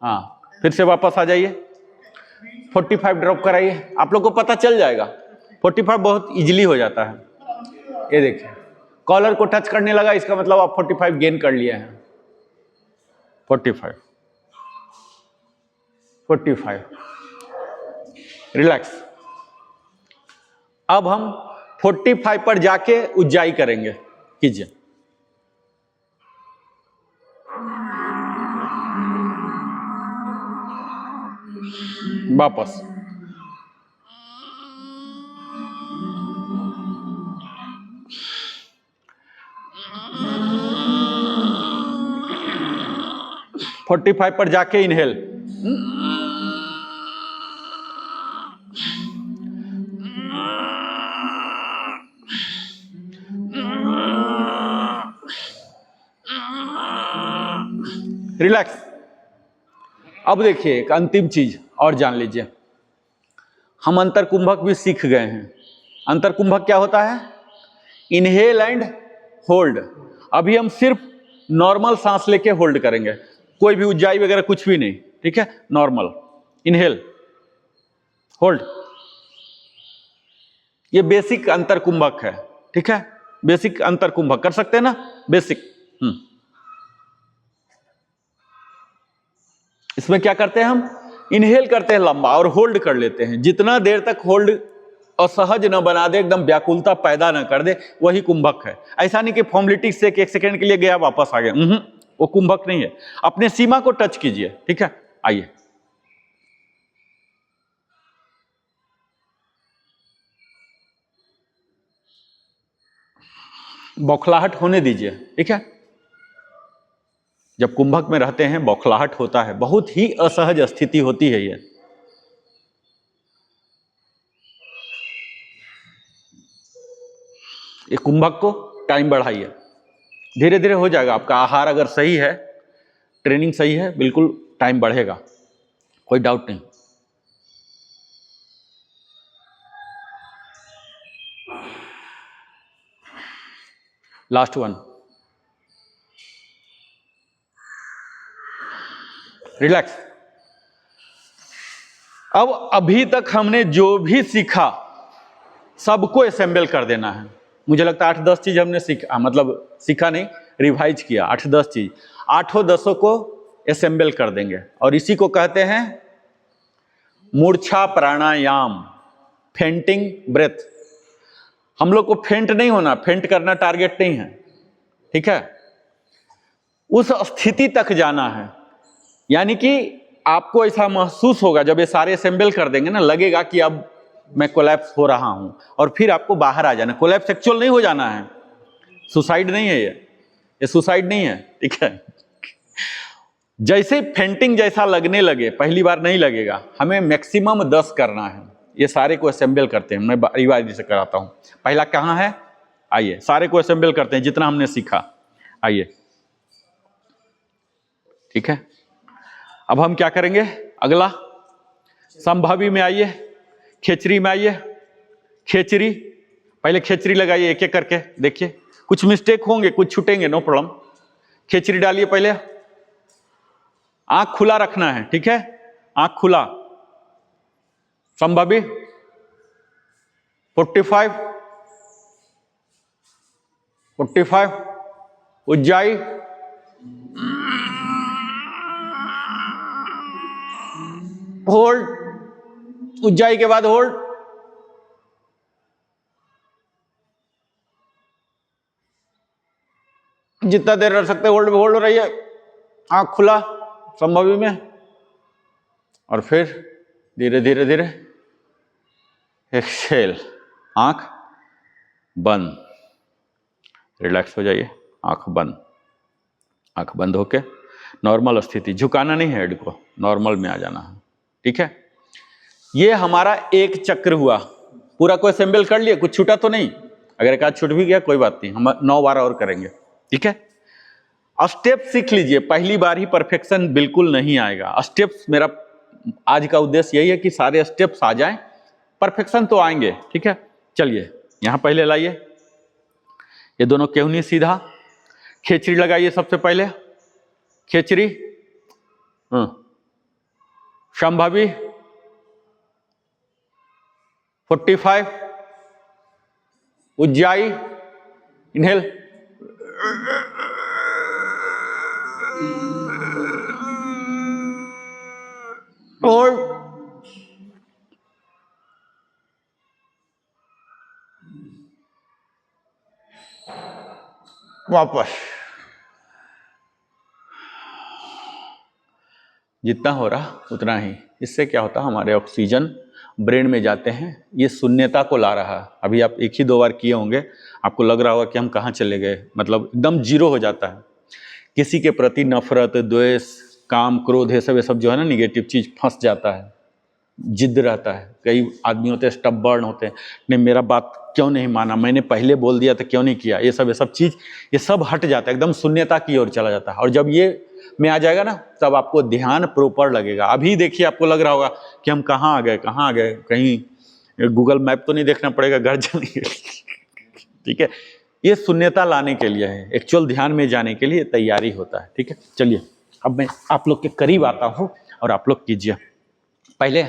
हाँ फिर से वापस आ जाइए, 45 ड्रॉप कराइए, आप लोग को पता चल जाएगा 45 बहुत इजीली हो जाता है। ये देखिए कॉलर को टच करने लगा, इसका मतलब आप 45 गेन कर लिए हैं। 45 रिलैक्स। अब हम 45 पर जाके उज्जाई करेंगे, कीजिए। वापस फोर्टी 45 पर जाके इनहेल, रिलैक्स। अब देखिए एक अंतिम चीज और जान लीजिए, हम अंतर कुंभक भी सीख गए हैं। अंतर कुंभक क्या होता है? Inhale and hold. अभी हम सिर्फ नॉर्मल सांस लेके होल्ड करेंगे, कोई भी उज्जाई वगैरह कुछ भी नहीं, ठीक है। नॉर्मल इनहेल होल्ड, ये बेसिक अंतर कुंभक है, ठीक है। बेसिक अंतर कुंभक कर सकते हैं ना, बेसिक। इसमें क्या करते हैं हम? इनहेल करते हैं लंबा और होल्ड कर लेते हैं। जितना देर तक होल्ड असहज न बना दे, एकदम व्याकुलता पैदा न कर दे, वही कुंभक है। ऐसा नहीं कि फॉर्मेलिटी से एक सेकंड के लिए गया वापस आ गया, वो कुंभक नहीं है। अपने सीमा को टच कीजिए, ठीक है। आइए बौखलाहट होने दीजिए, ठीक है। जब कुंभक में रहते हैं बौखलाहट होता है, बहुत ही असहज स्थिति होती है ये। कुंभक को टाइम बढ़ाइए, धीरे धीरे हो जाएगा। आपका आहार अगर सही है, ट्रेनिंग सही है, बिल्कुल टाइम बढ़ेगा, कोई डाउट नहीं। Last one, relax. अब अभी तक हमने जो भी सीखा सबको असेंबल कर देना है। मुझे लगता है 8-10 चीज हमने सीखा, मतलब सीखा नहीं, रिवाइज किया। 8-10 चीज, 8-10 को असेंबल कर देंगे। और इसी को कहते हैं मूर्छा प्राणायाम, फेंटिंग ब्रेथ। हम लोग को फेंट नहीं होना, फेंट करना टारगेट नहीं है, ठीक है। उस स्थिति तक जाना है, यानी कि आपको ऐसा महसूस होगा जब ये सारे असेंबल कर देंगे ना, लगेगा कि अब मैं कोलैप्स हो रहा हूं, और फिर आपको बाहर आ जाना। कोलैप्स एक्चुअल नहीं हो जाना है, सुसाइड नहीं है ये सुसाइड नहीं है, ठीक है। जैसे फेंटिंग जैसा लगने लगे, पहली बार नहीं लगेगा, हमें मैक्सिमम 10 करना है। ये सारे को असेंबल करते हैं, मैं रिवाइज से कराता हूं। पहला कहां है? आइए सारे को असेंबल करते हैं, जितना हमने सीखा। आइए, ठीक है। अब हम क्या करेंगे? अगला संभावी में आइए, खेचरी में आइए। खेचरी, पहले खेचरी लगाइए एक एक करके, देखिए कुछ मिस्टेक होंगे, कुछ छूटेंगे, नो प्रॉब्लम। खेचरी डालिए, पहले आंख खुला रखना है, ठीक है। आंख खुला, संभवी 45, 45, उज्जाई, होल्ड, उज्जाई के बाद होल्ड, जितना देर रह सकते होल्ड में होल्ड हो रही है, आंख खुला संभवी में, और फिर धीरे धीरे धीरे एक्सेल, आंख बंद, रिलैक्स हो जाइए, आंख बंद, आंख बंद होके नॉर्मल स्थिति, झुकाना नहीं है हेड को, नॉर्मल में आ जाना है, ठीक है। ये हमारा एक चक्र हुआ, पूरा को असेंबल कर लिए, कुछ छूटा तो नहीं, अगर एक आध छूट भी गया कोई बात नहीं, हम 9 बार और करेंगे, ठीक है। स्टेप सीख लीजिए, पहली बार ही परफेक्शन बिल्कुल नहीं आएगा, स्टेप्स, मेरा आज का उद्देश्य यही है कि सारे स्टेप्स आ जाएं, परफेक्शन तो आएंगे, ठीक है। चलिए यहां पहले लाइए, ये दोनों केहूनी सीधा, खेचरी लगाइए सबसे पहले, खेचरी, संभवी 45, उज्जाई, इनहेल, और वापस, जितना हो रहा उतना ही। इससे क्या होता है, हमारे ऑक्सीजन ब्रेन में जाते हैं, ये शून्यता को ला रहा है। अभी आप 1 ही 2 बार किए होंगे, आपको लग रहा होगा कि हम कहाँ चले गए, मतलब एकदम जीरो हो जाता है। किसी के प्रति नफरत, द्वेष, काम, क्रोध, ये सब जो है ना निगेटिव चीज़ फंस जाता है, जिद रहता है। कई आदमी होते हैं स्टबर्न होते हैं, नहीं मेरा बात क्यों नहीं माना, मैंने पहले बोल दिया तो क्यों नहीं किया, ये सब चीज़, ये सब हट जाता है, एकदम शून्यता की ओर चला जाता है। और जब ये में आ जाएगा ना, तब आपको ध्यान प्रॉपर लगेगा। अभी देखिए आपको लग रहा होगा कि हम कहाँ आ गए, कहीं गूगल मैप तो नहीं देखना पड़ेगा घर जाने के लिए, ठीक है। ये शून्यता लाने के लिए है, एक्चुअल ध्यान में जाने के लिए तैयारी होता है, ठीक है। चलिए अब मैं आप लोग के करीब आता हूँ और आप लोग कीजिए। पहले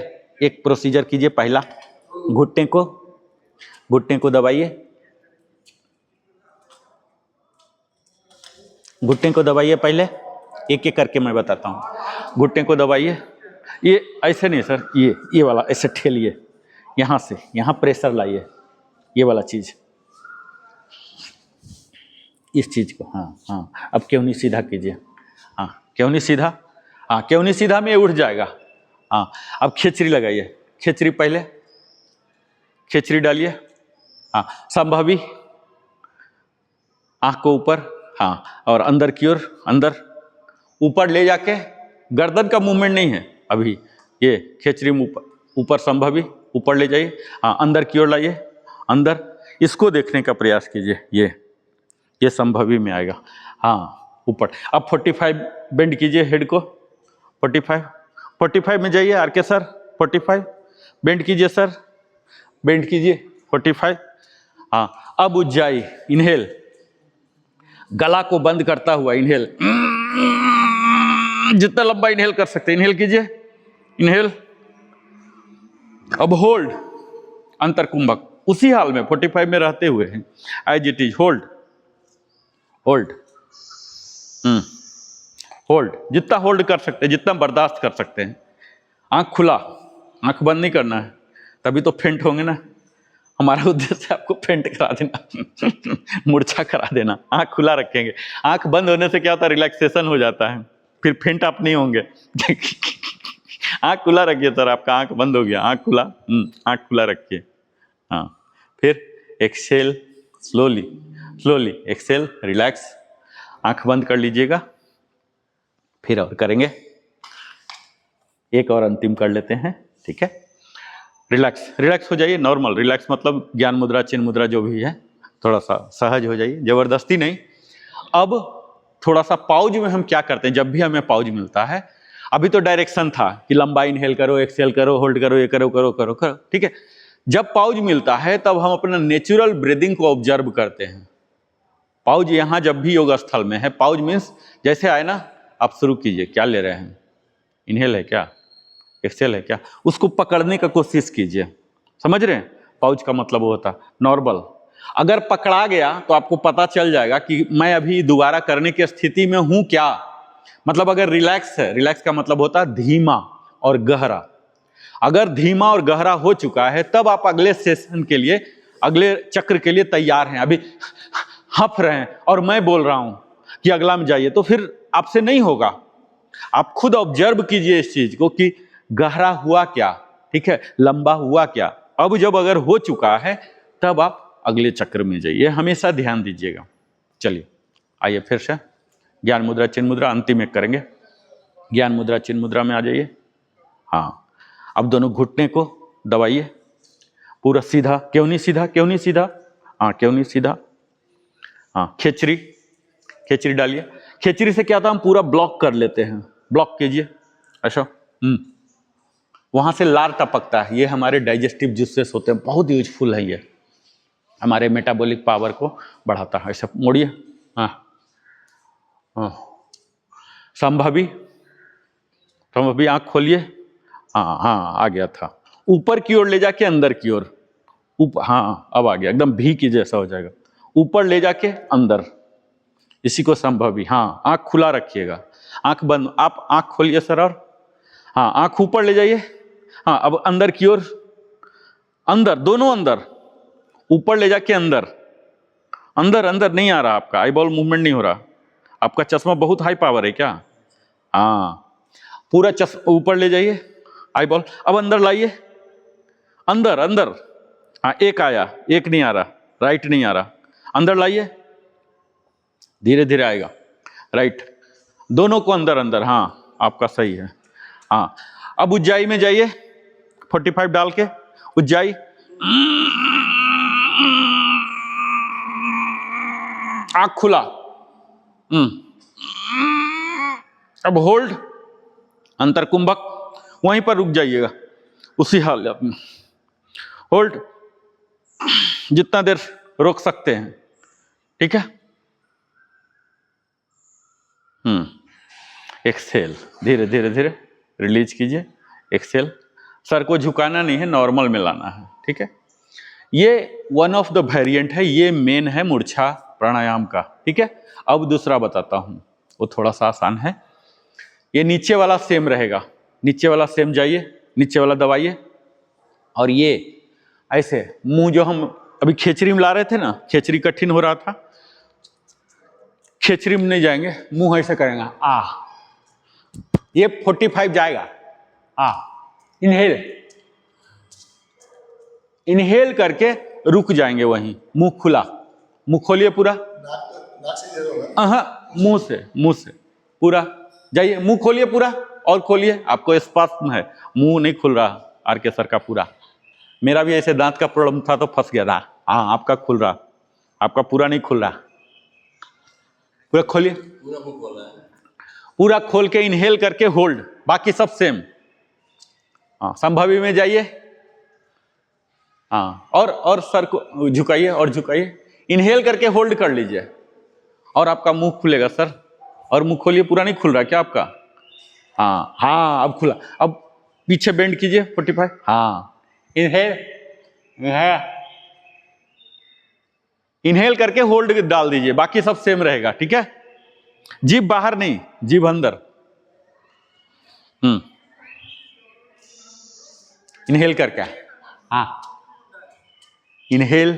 एक प्रोसीजर कीजिए, पहला घुटने को दबाइए, घुटने को दबाइए, पहले एक एक करके मैं बताता हूँ। घुटने को दबाइए, ये ऐसे नहीं सर, ये वाला ऐसे ठेलिए, यहाँ से यहाँ प्रेशर लाइए, ये वाला चीज़, इस चीज़ को, हाँ। अब केहूनी सीधा कीजिए, हाँ केहूनी सीधा, हाँ केहूनी सीधा में ये उठ जाएगा, हाँ। अब खेचरी लगाइए, खेचरी पहले, खेचरी डालिए, हाँ। संभवी, आँख को ऊपर, हाँ, और अंदर की ओर, अंदर ऊपर ले जाके, गर्दन का मूवमेंट नहीं है अभी, ये खेचरी में ऊपर संभवी, ऊपर ले जाइए, हाँ अंदर की ओर लाइए, अंदर, इसको देखने का प्रयास कीजिए, ये संभवी में आएगा, हाँ ऊपर। अब 45 बेंड कीजिए हेड को, 45 में जाइए, आर के सर 45 बेंड कीजिए सर, बेंड कीजिए 45, हाँ। अब उज्जाई, इनहेल, गला को बंद करता हुआ इनहेल, जितना लंबा इनहेल कर सकते हैं इनहेल कीजिए, इनहेल। अब होल्ड, अंतर कुंभक, उसी हाल में 45 में रहते हुए हैं, as it is, hold, hold, जितना होल्ड कर सकते हैं, जितना बर्दाश्त कर सकते हैं। आंख खुला, आंख बंद नहीं करना है, तभी तो फेंट होंगे ना। हमारा उद्देश्य आपको फेंट करा देना, मूर्छा करा देना। आंख खुला रखेंगे, आंख बंद होने से क्या होता है, रिलैक्सेशन हो जाता है, फिर फेंट आप नहीं होंगे। आंख खुला रखिए सर, आपका आंख बंद हो गया, आंख खुला, आंख खुला रखिए, हाँ। फिर एक्सेल, स्लोली एक्सेल, रिलैक्स, आंख बंद कर लीजिएगा। फिर और करेंगे, एक और अंतिम कर लेते हैं, ठीक है। रिलैक्स हो जाइए, नॉर्मल रिलैक्स, मतलब ज्ञान मुद्रा, चिन्ह मुद्रा जो भी है, थोड़ा सा सहज हो जाइए, जबरदस्ती नहीं। अब थोड़ा सा पाउज में हम क्या करते हैं, जब भी हमें पाउज मिलता है, अभी तो डायरेक्शन था कि लंबा इनहेल करो, एक्सेल करो, होल्ड करो, ये करो, ठीक है। जब पाउज मिलता है तब हम अपना नेचुरल ब्रीदिंग को ऑब्जर्व करते हैं। पाउज यहाँ जब भी योग स्थल में है, पाउज मीन्स जैसे आए ना, आप शुरू कीजिए, क्या ले रहे हैं, इनहेल है क्या, एक्सेल है क्या, उसको पकड़ने का कोशिश कीजिए, समझ रहे हैं। पाउच का मतलब वो होता नॉर्मल। अगर पकड़ा गया तो आपको पता चल जाएगा कि मैं अभी दोबारा करने की स्थिति में हूं क्या। मतलब अगर रिलैक्स है, रिलैक्स का मतलब होता है धीमा और गहरा। अगर धीमा और गहरा हो चुका है तब आप अगले सेशन के लिए, अगले चक्र के लिए तैयार हैं। अभी हफ रहे हैं और मैं बोल रहा हूं कि अगला में जाइए, तो फिर आपसे नहीं होगा। आप खुद ऑब्जर्व कीजिए इस चीज को कि गहरा हुआ क्या, ठीक है, लंबा हुआ क्या। अब जब अगर हो चुका है तब आप अगले चक्र में जाइए, हमेशा ध्यान दीजिएगा। चलिए आइए फिर से ज्ञान मुद्रा चिन्ह मुद्रा अंतिम एक करेंगे। ज्ञान मुद्रा चिन्ह मुद्रा में आ जाइए। हाँ, अब दोनों घुटने को दबाइए पूरा सीधा, क्यों नहीं सीधा, क्यों नहीं सीधा, हाँ क्यों नहीं सीधा, हाँ खेचरी, खेचरी डालिए। खेचरी से क्या होता है, हम पूरा ब्लॉक कर लेते हैं, ब्लॉक कीजिए ऐसा। वहां से लार टपकता है, ये हमारे डाइजेस्टिव जूसेस होते हैं, बहुत यूजफुल है, ये हमारे मेटाबॉलिक पावर को बढ़ाता है। ऐसा मोड़िए, हाँ हाँ। संभावी, संभावी आंख खोलिए, हाँ हाँ आ गया था, ऊपर की ओर ले जाके अंदर की ओर, ऊपर, हाँ अब आ गया, एकदम भी की जैसा हो जाएगा, ऊपर ले जाके अंदर, इसी को संभवी। हाँ आंख खुला रखिएगा, आंख बंद, आप आंख खोलिए सर, और हाँ आंख ऊपर ले जाइए, हाँ अब अंदर की ओर, अंदर, दोनों अंदर, ऊपर ले जाके अंदर, अंदर अंदर नहीं आ रहा आपका, आई बॉल मूवमेंट नहीं हो रहा, आपका चश्मा बहुत हाई पावर है क्या, हाँ पूरा चश्मा ऊपर ले जाइए, आई बॉल, अब अंदर लाइए, अंदर अंदर, हाँ एक आया, एक नहीं आ रहा, राइट नहीं आ रहा, अंदर लाइए, धीरे धीरे आएगा, राइट, दोनों को अंदर अंदर, हाँ आपका सही है। हाँ अब उज्जाई में जाइए, 45 डाल के उज्जाई, आंख खुला, अब होल्ड, अंतर कुंभक, वहीं पर रुक जाइएगा, उसी हालत में होल्ड, जितना देर रोक सकते हैं, ठीक है। एक्सेल, धीरे धीरे धीरे रिलीज कीजिए, एक्सेल, सर को झुकाना नहीं है, नॉर्मल में लाना है, ठीक है। ये वन ऑफ द वेरिएंट है, ये मेन है मूर्छा प्राणायाम का, ठीक है। अब दूसरा बताता हूं, वो थोड़ा सा आसान है। ये नीचे वाला सेम रहेगा, नीचे वाला सेम जाइए, नीचे वाला दबाइए, और ये ऐसे मुंह, जो हम अभी खेचरी में ला रहे थे ना, खेचरी कठिन हो रहा था, खेचरी में नहीं जाएंगे, मुंह ऐसे करेंगे, आ, ये 45 जाएगा, आ, इनहेल, इनहेल करके रुक जाएंगे वहीं, मुंह खुला, मुंह खोलिए पूरा, मुंह से, मुंह से पूरा जाइए, मुंह खोलिए पूरा, और खोलिए, आपको स्पष्ट है, मुंह नहीं खुल रहा आर के सर का पूरा, मेरा भी ऐसे दांत का प्रॉब्लम था तो फंस गया था, हाँ आपका खुल रहा, आपका पूरा नहीं खुल रहा, पूरा खोलिए, पूरा खोल के इनहेल करके होल्ड, बाकी सब सेम। हाँ संभवी में जाइए, हाँ और सर को झुकाइए, और झुकाइए, इनहेल करके होल्ड कर लीजिए, और आपका मुंह खुलेगा सर, और मुंह खोलिए, पूरा नहीं खुल रहा क्या आपका, हाँ हाँ अब खुला, अब पीछे बेंड कीजिए 45, हाँ इनहेल, इनहेल करके होल्ड डाल दीजिए, बाकी सब सेम रहेगा, ठीक है। जीभ बाहर नहीं, जीभ अंदर, इनहेल करके, हाँ इनहेल,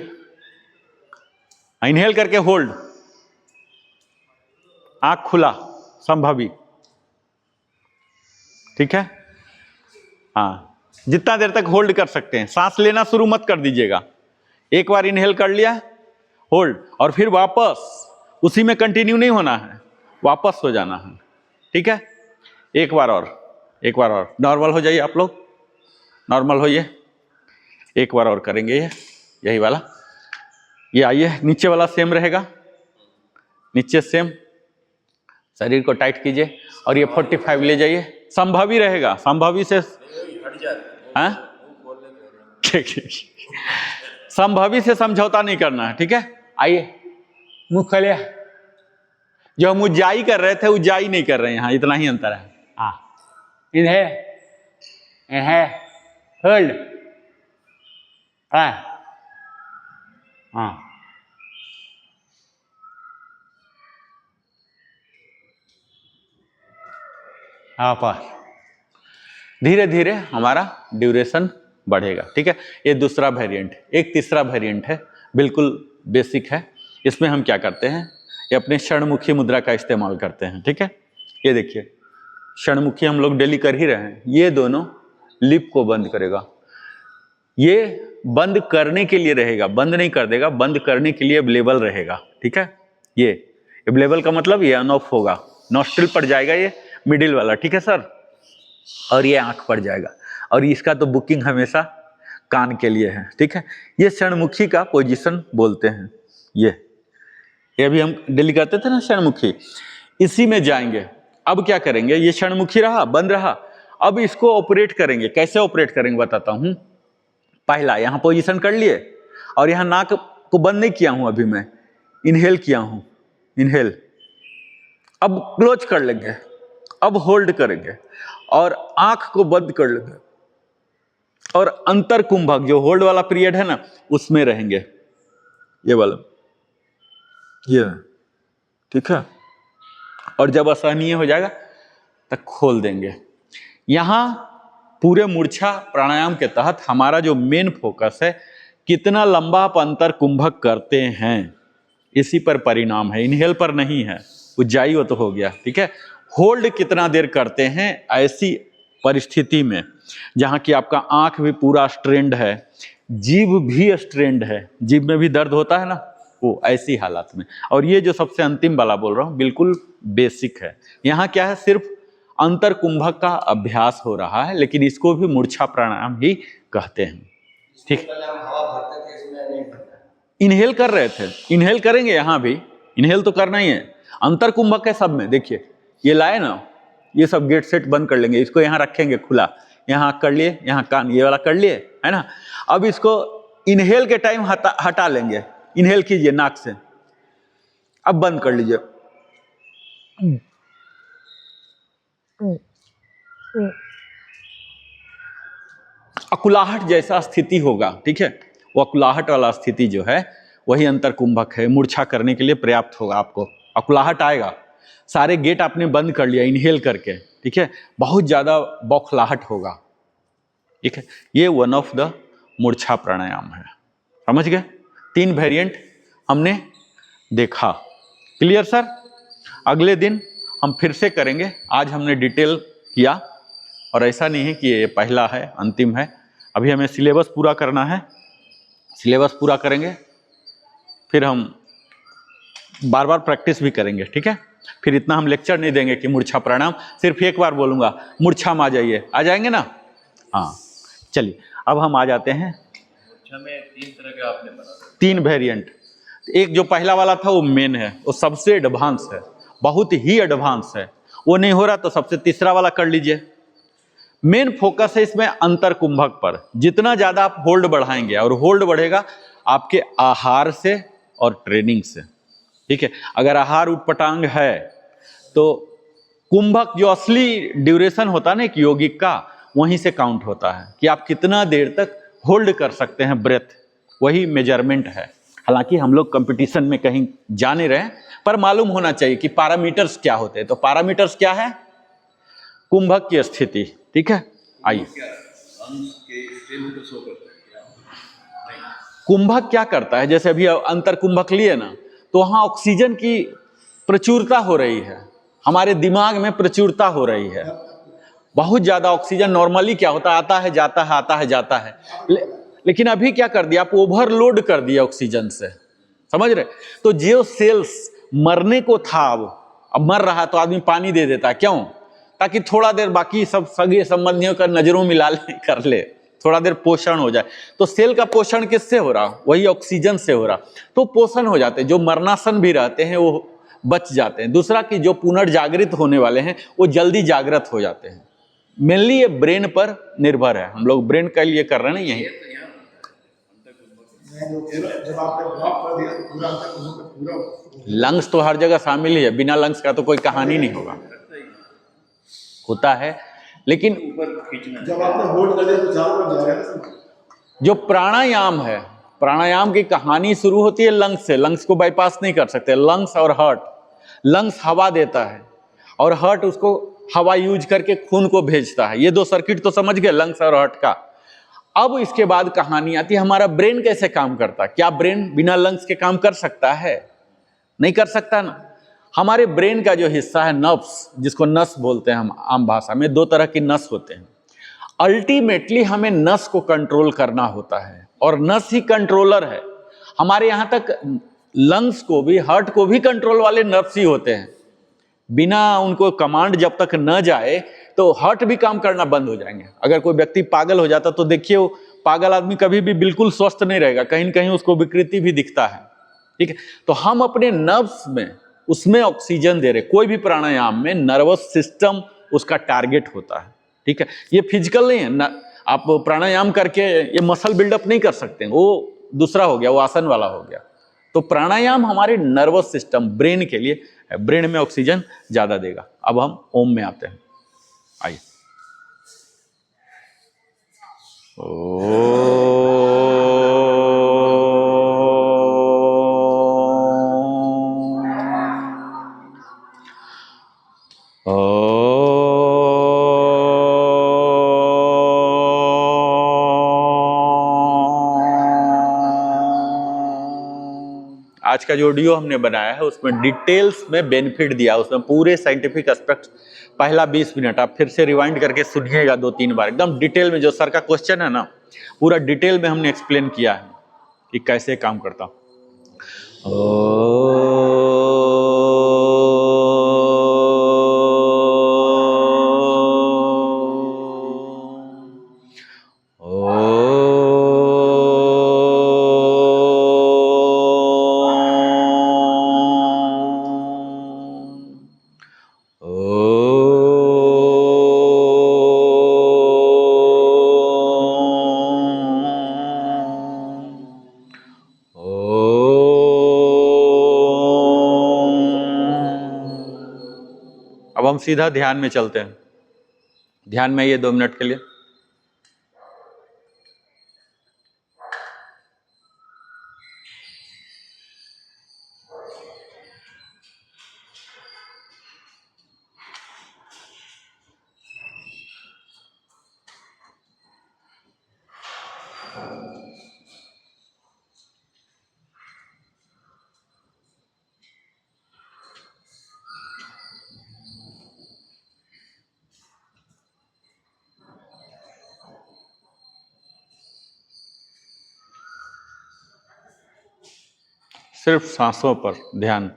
इनहेल करके होल्ड, आंख खुला, संभवी, ठीक है। हाँ जितना देर तक होल्ड कर सकते हैं, सांस लेना शुरू मत कर दीजिएगा, एक बार इनहेल कर लिया, होल्ड, और फिर वापस उसी में कंटिन्यू नहीं होना है, वापस हो जाना है, ठीक है। एक बार और, एक बार और, नॉर्मल हो जाइए आप लोग, नॉर्मल होइए, एक बार और करेंगे ये, यही वाला, ये आइए, नीचे वाला सेम रहेगा, नीचे सेम, शरीर को टाइट कीजिए, और ये 45 ले जाइए, संभवी रहेगा, संभवी से, हाँ संभवी से समझौता नहीं करना है, ठीक है। आइए मुंह खोलिए, जो हम उज्जाई कर रहे थे उज्जाई नहीं कर रहे हैं, हाँ इतना ही अंतर है, हाँ इनहेल, है होल्ड, हाँ हाँ हाँ पास। धीरे धीरे हमारा ड्यूरेशन बढ़ेगा। ठीक है, ये दूसरा वेरिएंट। एक तीसरा वेरिएंट है, बिल्कुल बेसिक है। इसमें हम क्या करते हैं, ये अपने षणमुखी मुद्रा का इस्तेमाल करते हैं। ठीक है, ये देखिए षणमुखी हम लोग डेली कर ही रहे हैं। ये दोनों लिप को बंद करेगा, ये बंद करने के लिए रहेगा, बंद नहीं कर देगा, बंद करने के लिए अवेलेबल रहेगा। ठीक है, ये अवेलेबल का मतलब ये ऑन ऑफ होगा, नॉस्ट्रिल पर जाएगा ये मिडिल वाला। ठीक है सर, और ये आंख पर जाएगा, और इसका तो बुकिंग हमेशा कान के लिए है। ठीक है, ये षणमुखी का पोजीशन बोलते हैं। ये अभी हम डेली करते थे ना षणमुखी, इसी में जाएंगे। अब क्या करेंगे, ये षणमुखी रहा, बंद रहा, अब इसको ऑपरेट करेंगे। कैसे ऑपरेट करेंगे बताता हूं। पहला यहां पोजीशन कर लिए, और यहां नाक को बंद नहीं किया हूं, अभी मैं इनहेल किया हूं, इनहेल। अब क्लोज कर लेंगे, अब होल्ड करेंगे, और आंख को बंद कर लेंगे, और अंतर कुंभक जो होल्ड वाला पीरियड है ना, उसमें रहेंगे, ये वाला, ये। ठीक है, और जब असहनीय हो जाएगा तब खोल देंगे। यहां पूरे मूर्छा प्राणायाम के तहत हमारा जो मेन फोकस है, कितना लंबा आप अंतर कुंभक करते हैं, इसी पर परिणाम है, इनहेल पर नहीं है। उज्जाई वो तो हो गया। ठीक है, होल्ड कितना देर करते हैं ऐसी परिस्थिति में जहां कि आपका आंख भी पूरा स्ट्रेंड है, जीभ भी स्ट्रेंड है, जीभ में भी दर्द होता है ना, वो ऐसी हालत में। और ये जो सबसे अंतिम वाला बोल रहा हूं, बिल्कुल बेसिक है। यहाँ क्या है, सिर्फ अंतर कुंभक का अभ्यास हो रहा है, लेकिन इसको भी मूर्छा प्राणायाम ही कहते हैं। ठीक, इनहेल कर रहे थे, इनहेल करेंगे, यहां भी इनहेल तो करना ही है। अंतर कुंभक है सब में, देखिए ये लाए ना, ये सब गेट सेट बंद कर लेंगे, इसको यहां रखेंगे खुला, यहां कर लिए, यहां कान ये वाला कर लिए, है ना। अब इसको इनहेल के टाइम हटा लेंगे, इनहेल कीजिए नाक से, अब बंद कर लीजिए। अकुलाहट जैसा स्थिति होगा। ठीक है, वो अकुलाहट वाला स्थिति जो है वही अंतर कुंभक है, मूर्छा करने के लिए पर्याप्त होगा। आपको अकुलाहट आएगा, सारे गेट आपने बंद कर लिया इनहेल करके। ठीक है, बहुत ज्यादा बौखलाहट होगा। ठीक है, ये वन ऑफ द मूर्छा प्राणायाम है। समझ गए, 3 वेरिएंट हमने देखा। क्लियर सर, अगले दिन हम फिर से करेंगे। आज हमने डिटेल किया, और ऐसा नहीं है कि ये पहला है अंतिम है, अभी हमें सिलेबस पूरा करना है। सिलेबस पूरा करेंगे, फिर हम बार बार प्रैक्टिस भी करेंगे। ठीक है, फिर इतना हम लेक्चर नहीं देंगे कि मूर्छा प्राणायाम, सिर्फ एक बार बोलूंगा मूर्छा में आ जाइए, आ जाएंगे ना। हाँ चलिए, अब हम आ जाते हैं। में 3 तरह के आपने बना 3 वेरिएंट। एक जो पहला वाला था वो मेन है, वो सबसे एडवांस है, बहुत ही एडवांस है। वो नहीं हो रहा तो सबसे तीसरा वाला कर लीजिए। मेन फोकस है इसमें अंतर कुंभक पर। जितना ज्यादा आप होल्ड बढ़ाएंगे, और होल्ड बढ़ेगा आपके आहार से और ट्रेनिंग से। ठीक है, अगर आहार उटपटांग है तो कुंभक जो असली ड्यूरेशन होता है ना एक यौगिक का, वहीं से काउंट होता है कि आप कितना देर तक होल्ड कर सकते हैं ब्रेथ, वही मेजरमेंट है। हालांकि हम लोग कंपटीशन में कहीं जा नहीं रहे, पर मालूम होना चाहिए कि पैरामीटर्स क्या होते हैं। तो पैरामीटर्स क्या है, कुंभक की स्थिति। ठीक है, आइए। कुंभक क्या करता है, जैसे अभी अंतर कुंभक लिए ना, तो वहां ऑक्सीजन की प्रचुरता हो रही है, हमारे दिमाग में प्रचुरता हो रही है, बहुत ज्यादा ऑक्सीजन। नॉर्मली क्या होता है, आता है जाता है, आता है जाता है, लेकिन अभी क्या कर दिया, आप ओवरलोड कर दिया ऑक्सीजन से। समझ रहे, तो जो सेल्स मरने को था अब मर रहा, तो आदमी पानी दे देता है, क्यों, ताकि थोड़ा देर बाकी सब सगे संबंधियों का नजरों मिला ले, कर ले, थोड़ा देर पोषण हो जाए। तो सेल का पोषण किससे हो रहा, वही ऑक्सीजन से हो रहा, तो पोषण हो जाते हैं। जो मरणासन भी रहते हैं वो बच जाते हैं। दूसरा कि जो पुनर्जागृत होने वाले हैं वो जल्दी जागृत हो जाते हैं। मेनली ये ब्रेन पर निर्भर है, हम लोग ब्रेन के लिए कर रहे हैं ना यही। जब आपने ब्लॉक कर दिया तो पूरा पूरा लंग्स तो हर जगह शामिल ही है, बिना लंग्स का तो कोई कहानी नहीं होगा। होता है लेकिन ऊपर खींचना है। जब आपने होल्ड कर दिया तो चारों तरफ जाएगा ना सब। जो प्राणायाम है, प्राणायाम की कहानी शुरू होती है लंग्स से। लंग्स को बाईपास नहीं कर सकते, लंग्स और हार्ट। लंग्स हवा देता है और हार्ट उसको हवा यूज करके खून को भेजता है। ये दो सर्किट तो समझ गए, लंग्स और हार्ट का। अब इसके बाद कहानी आती है हमारा ब्रेन कैसे काम करता है। क्या ब्रेन बिना लंग्स के काम कर सकता है? नहीं कर सकता ना। हमारे ब्रेन का जो हिस्सा है नर्व्स, जिसको नस बोलते हैं हम आम भाषा में, दो तरह की नस होते हैं। अल्टीमेटली हमें नस को कंट्रोल करना होता है और नस ही कंट्रोलर है। हमारे यहां तक लंग्स को भी, हार्ट को भी कंट्रोल वाले नर्व्स ही होते हैं। बिना उनको कमांड जब तक न जाए तो हार्ट भी काम करना बंद हो जाएंगे। अगर कोई व्यक्ति पागल हो जाता तो देखिए वो पागल आदमी कभी भी बिल्कुल स्वस्थ नहीं रहेगा, कहीं न कहीं उसको विकृति भी दिखता है। ठीक है, तो हम अपने नर्व्स में उसमें ऑक्सीजन दे रहे। कोई भी प्राणायाम में नर्वस सिस्टम उसका टारगेट होता है। ठीक है, ये फिजिकल नहीं है ना। आप प्राणायाम करके ये मसल बिल्डअप नहीं कर सकते, वो दूसरा हो गया, वो आसन वाला हो गया। तो प्राणायाम हमारे नर्वस सिस्टम, ब्रेन के लिए है। ब्रेन में ऑक्सीजन ज्यादा देगा। अब हम ओम में आते हैं, आइए। आज का जो ऑडियो हमने बनाया है उसमें डिटेल्स में बेनिफिट दिया, उसमें पूरे साइंटिफिक एस्पेक्ट। पहला 20 मिनट आप फिर से रिवाइंड करके सुनिएगा 2-3 बार, एकदम डिटेल में। जो सर का क्वेश्चन है ना, पूरा डिटेल में हमने एक्सप्लेन किया है कि कैसे काम करता। अब हम सीधा ध्यान में चलते हैं। ध्यान में ये 2 मिनट के लिए। सिर्फ सांसों पर ध्यान।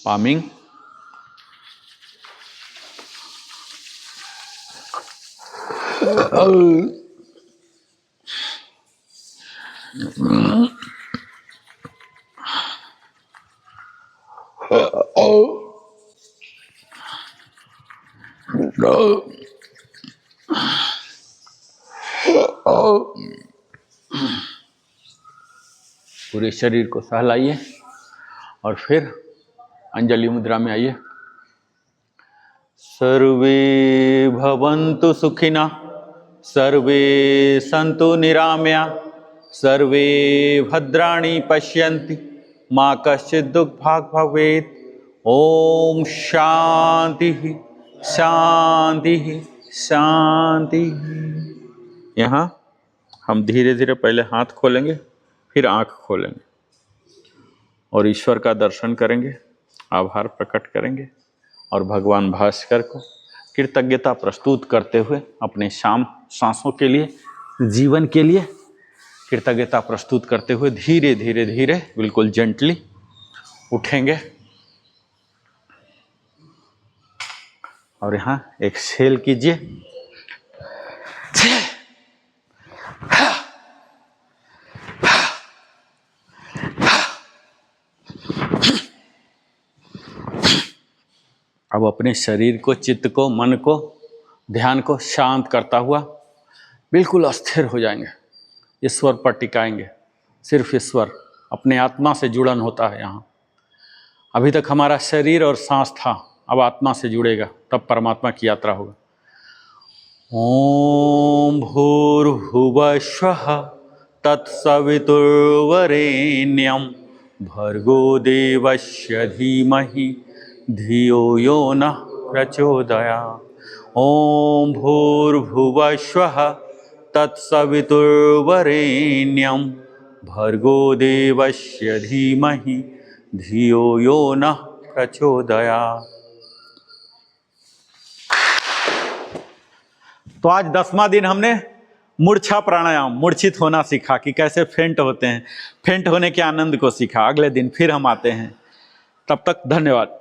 पामिंग। पूरे शरीर को सहलाइए और फिर अंजलि मुद्रा में आइए। सर्वे भवन्तु सुखिनः, सर्वे सन्तु निरामया, सर्वे भद्राणि पश्यन्ति, मा कश्चित् दुःखभाग् भवेत्। ओम शांति शांति शांति। यहाँ हम धीरे धीरे पहले हाथ खोलेंगे, फिर आंख खोलेंगे और ईश्वर का दर्शन करेंगे, आभार प्रकट करेंगे और भगवान भास्कर को कृतज्ञता प्रस्तुत करते हुए अपने सांसों के लिए, जीवन के लिए कृतज्ञता प्रस्तुत करते हुए धीरे धीरे धीरे बिल्कुल जेंटली उठेंगे और यहाँ एक्सहेल कीजिए। अब अपने शरीर को, चित्त को, मन को, ध्यान को शांत करता हुआ बिल्कुल अस्थिर हो जाएंगे। ईश्वर पर टिकाएंगे। सिर्फ ईश्वर, अपने आत्मा से जुड़न होता है यहाँ। अभी तक हमारा शरीर और सांस था, अब आत्मा से जुड़ेगा, तब परमात्मा की यात्रा होगा। ओम भूर्भुवः स्वः तत्सवितुर्वरेण्यं भर्गो देवस्य धीमहि धियो यो नः प्रचोदयात्। ओम भूर्भुवः स्वः तत्सवितुर्वरेण्यं भर्गो देवस्य धीमहि धियो यो नः प्रचोदयात्। तो आज 10वां दिन हमने मूर्छा प्राणायाम, मूर्छित होना सीखा कि कैसे फेंट होते हैं, फेंट होने के आनंद को सीखा। अगले दिन फिर हम आते हैं, तब तक धन्यवाद।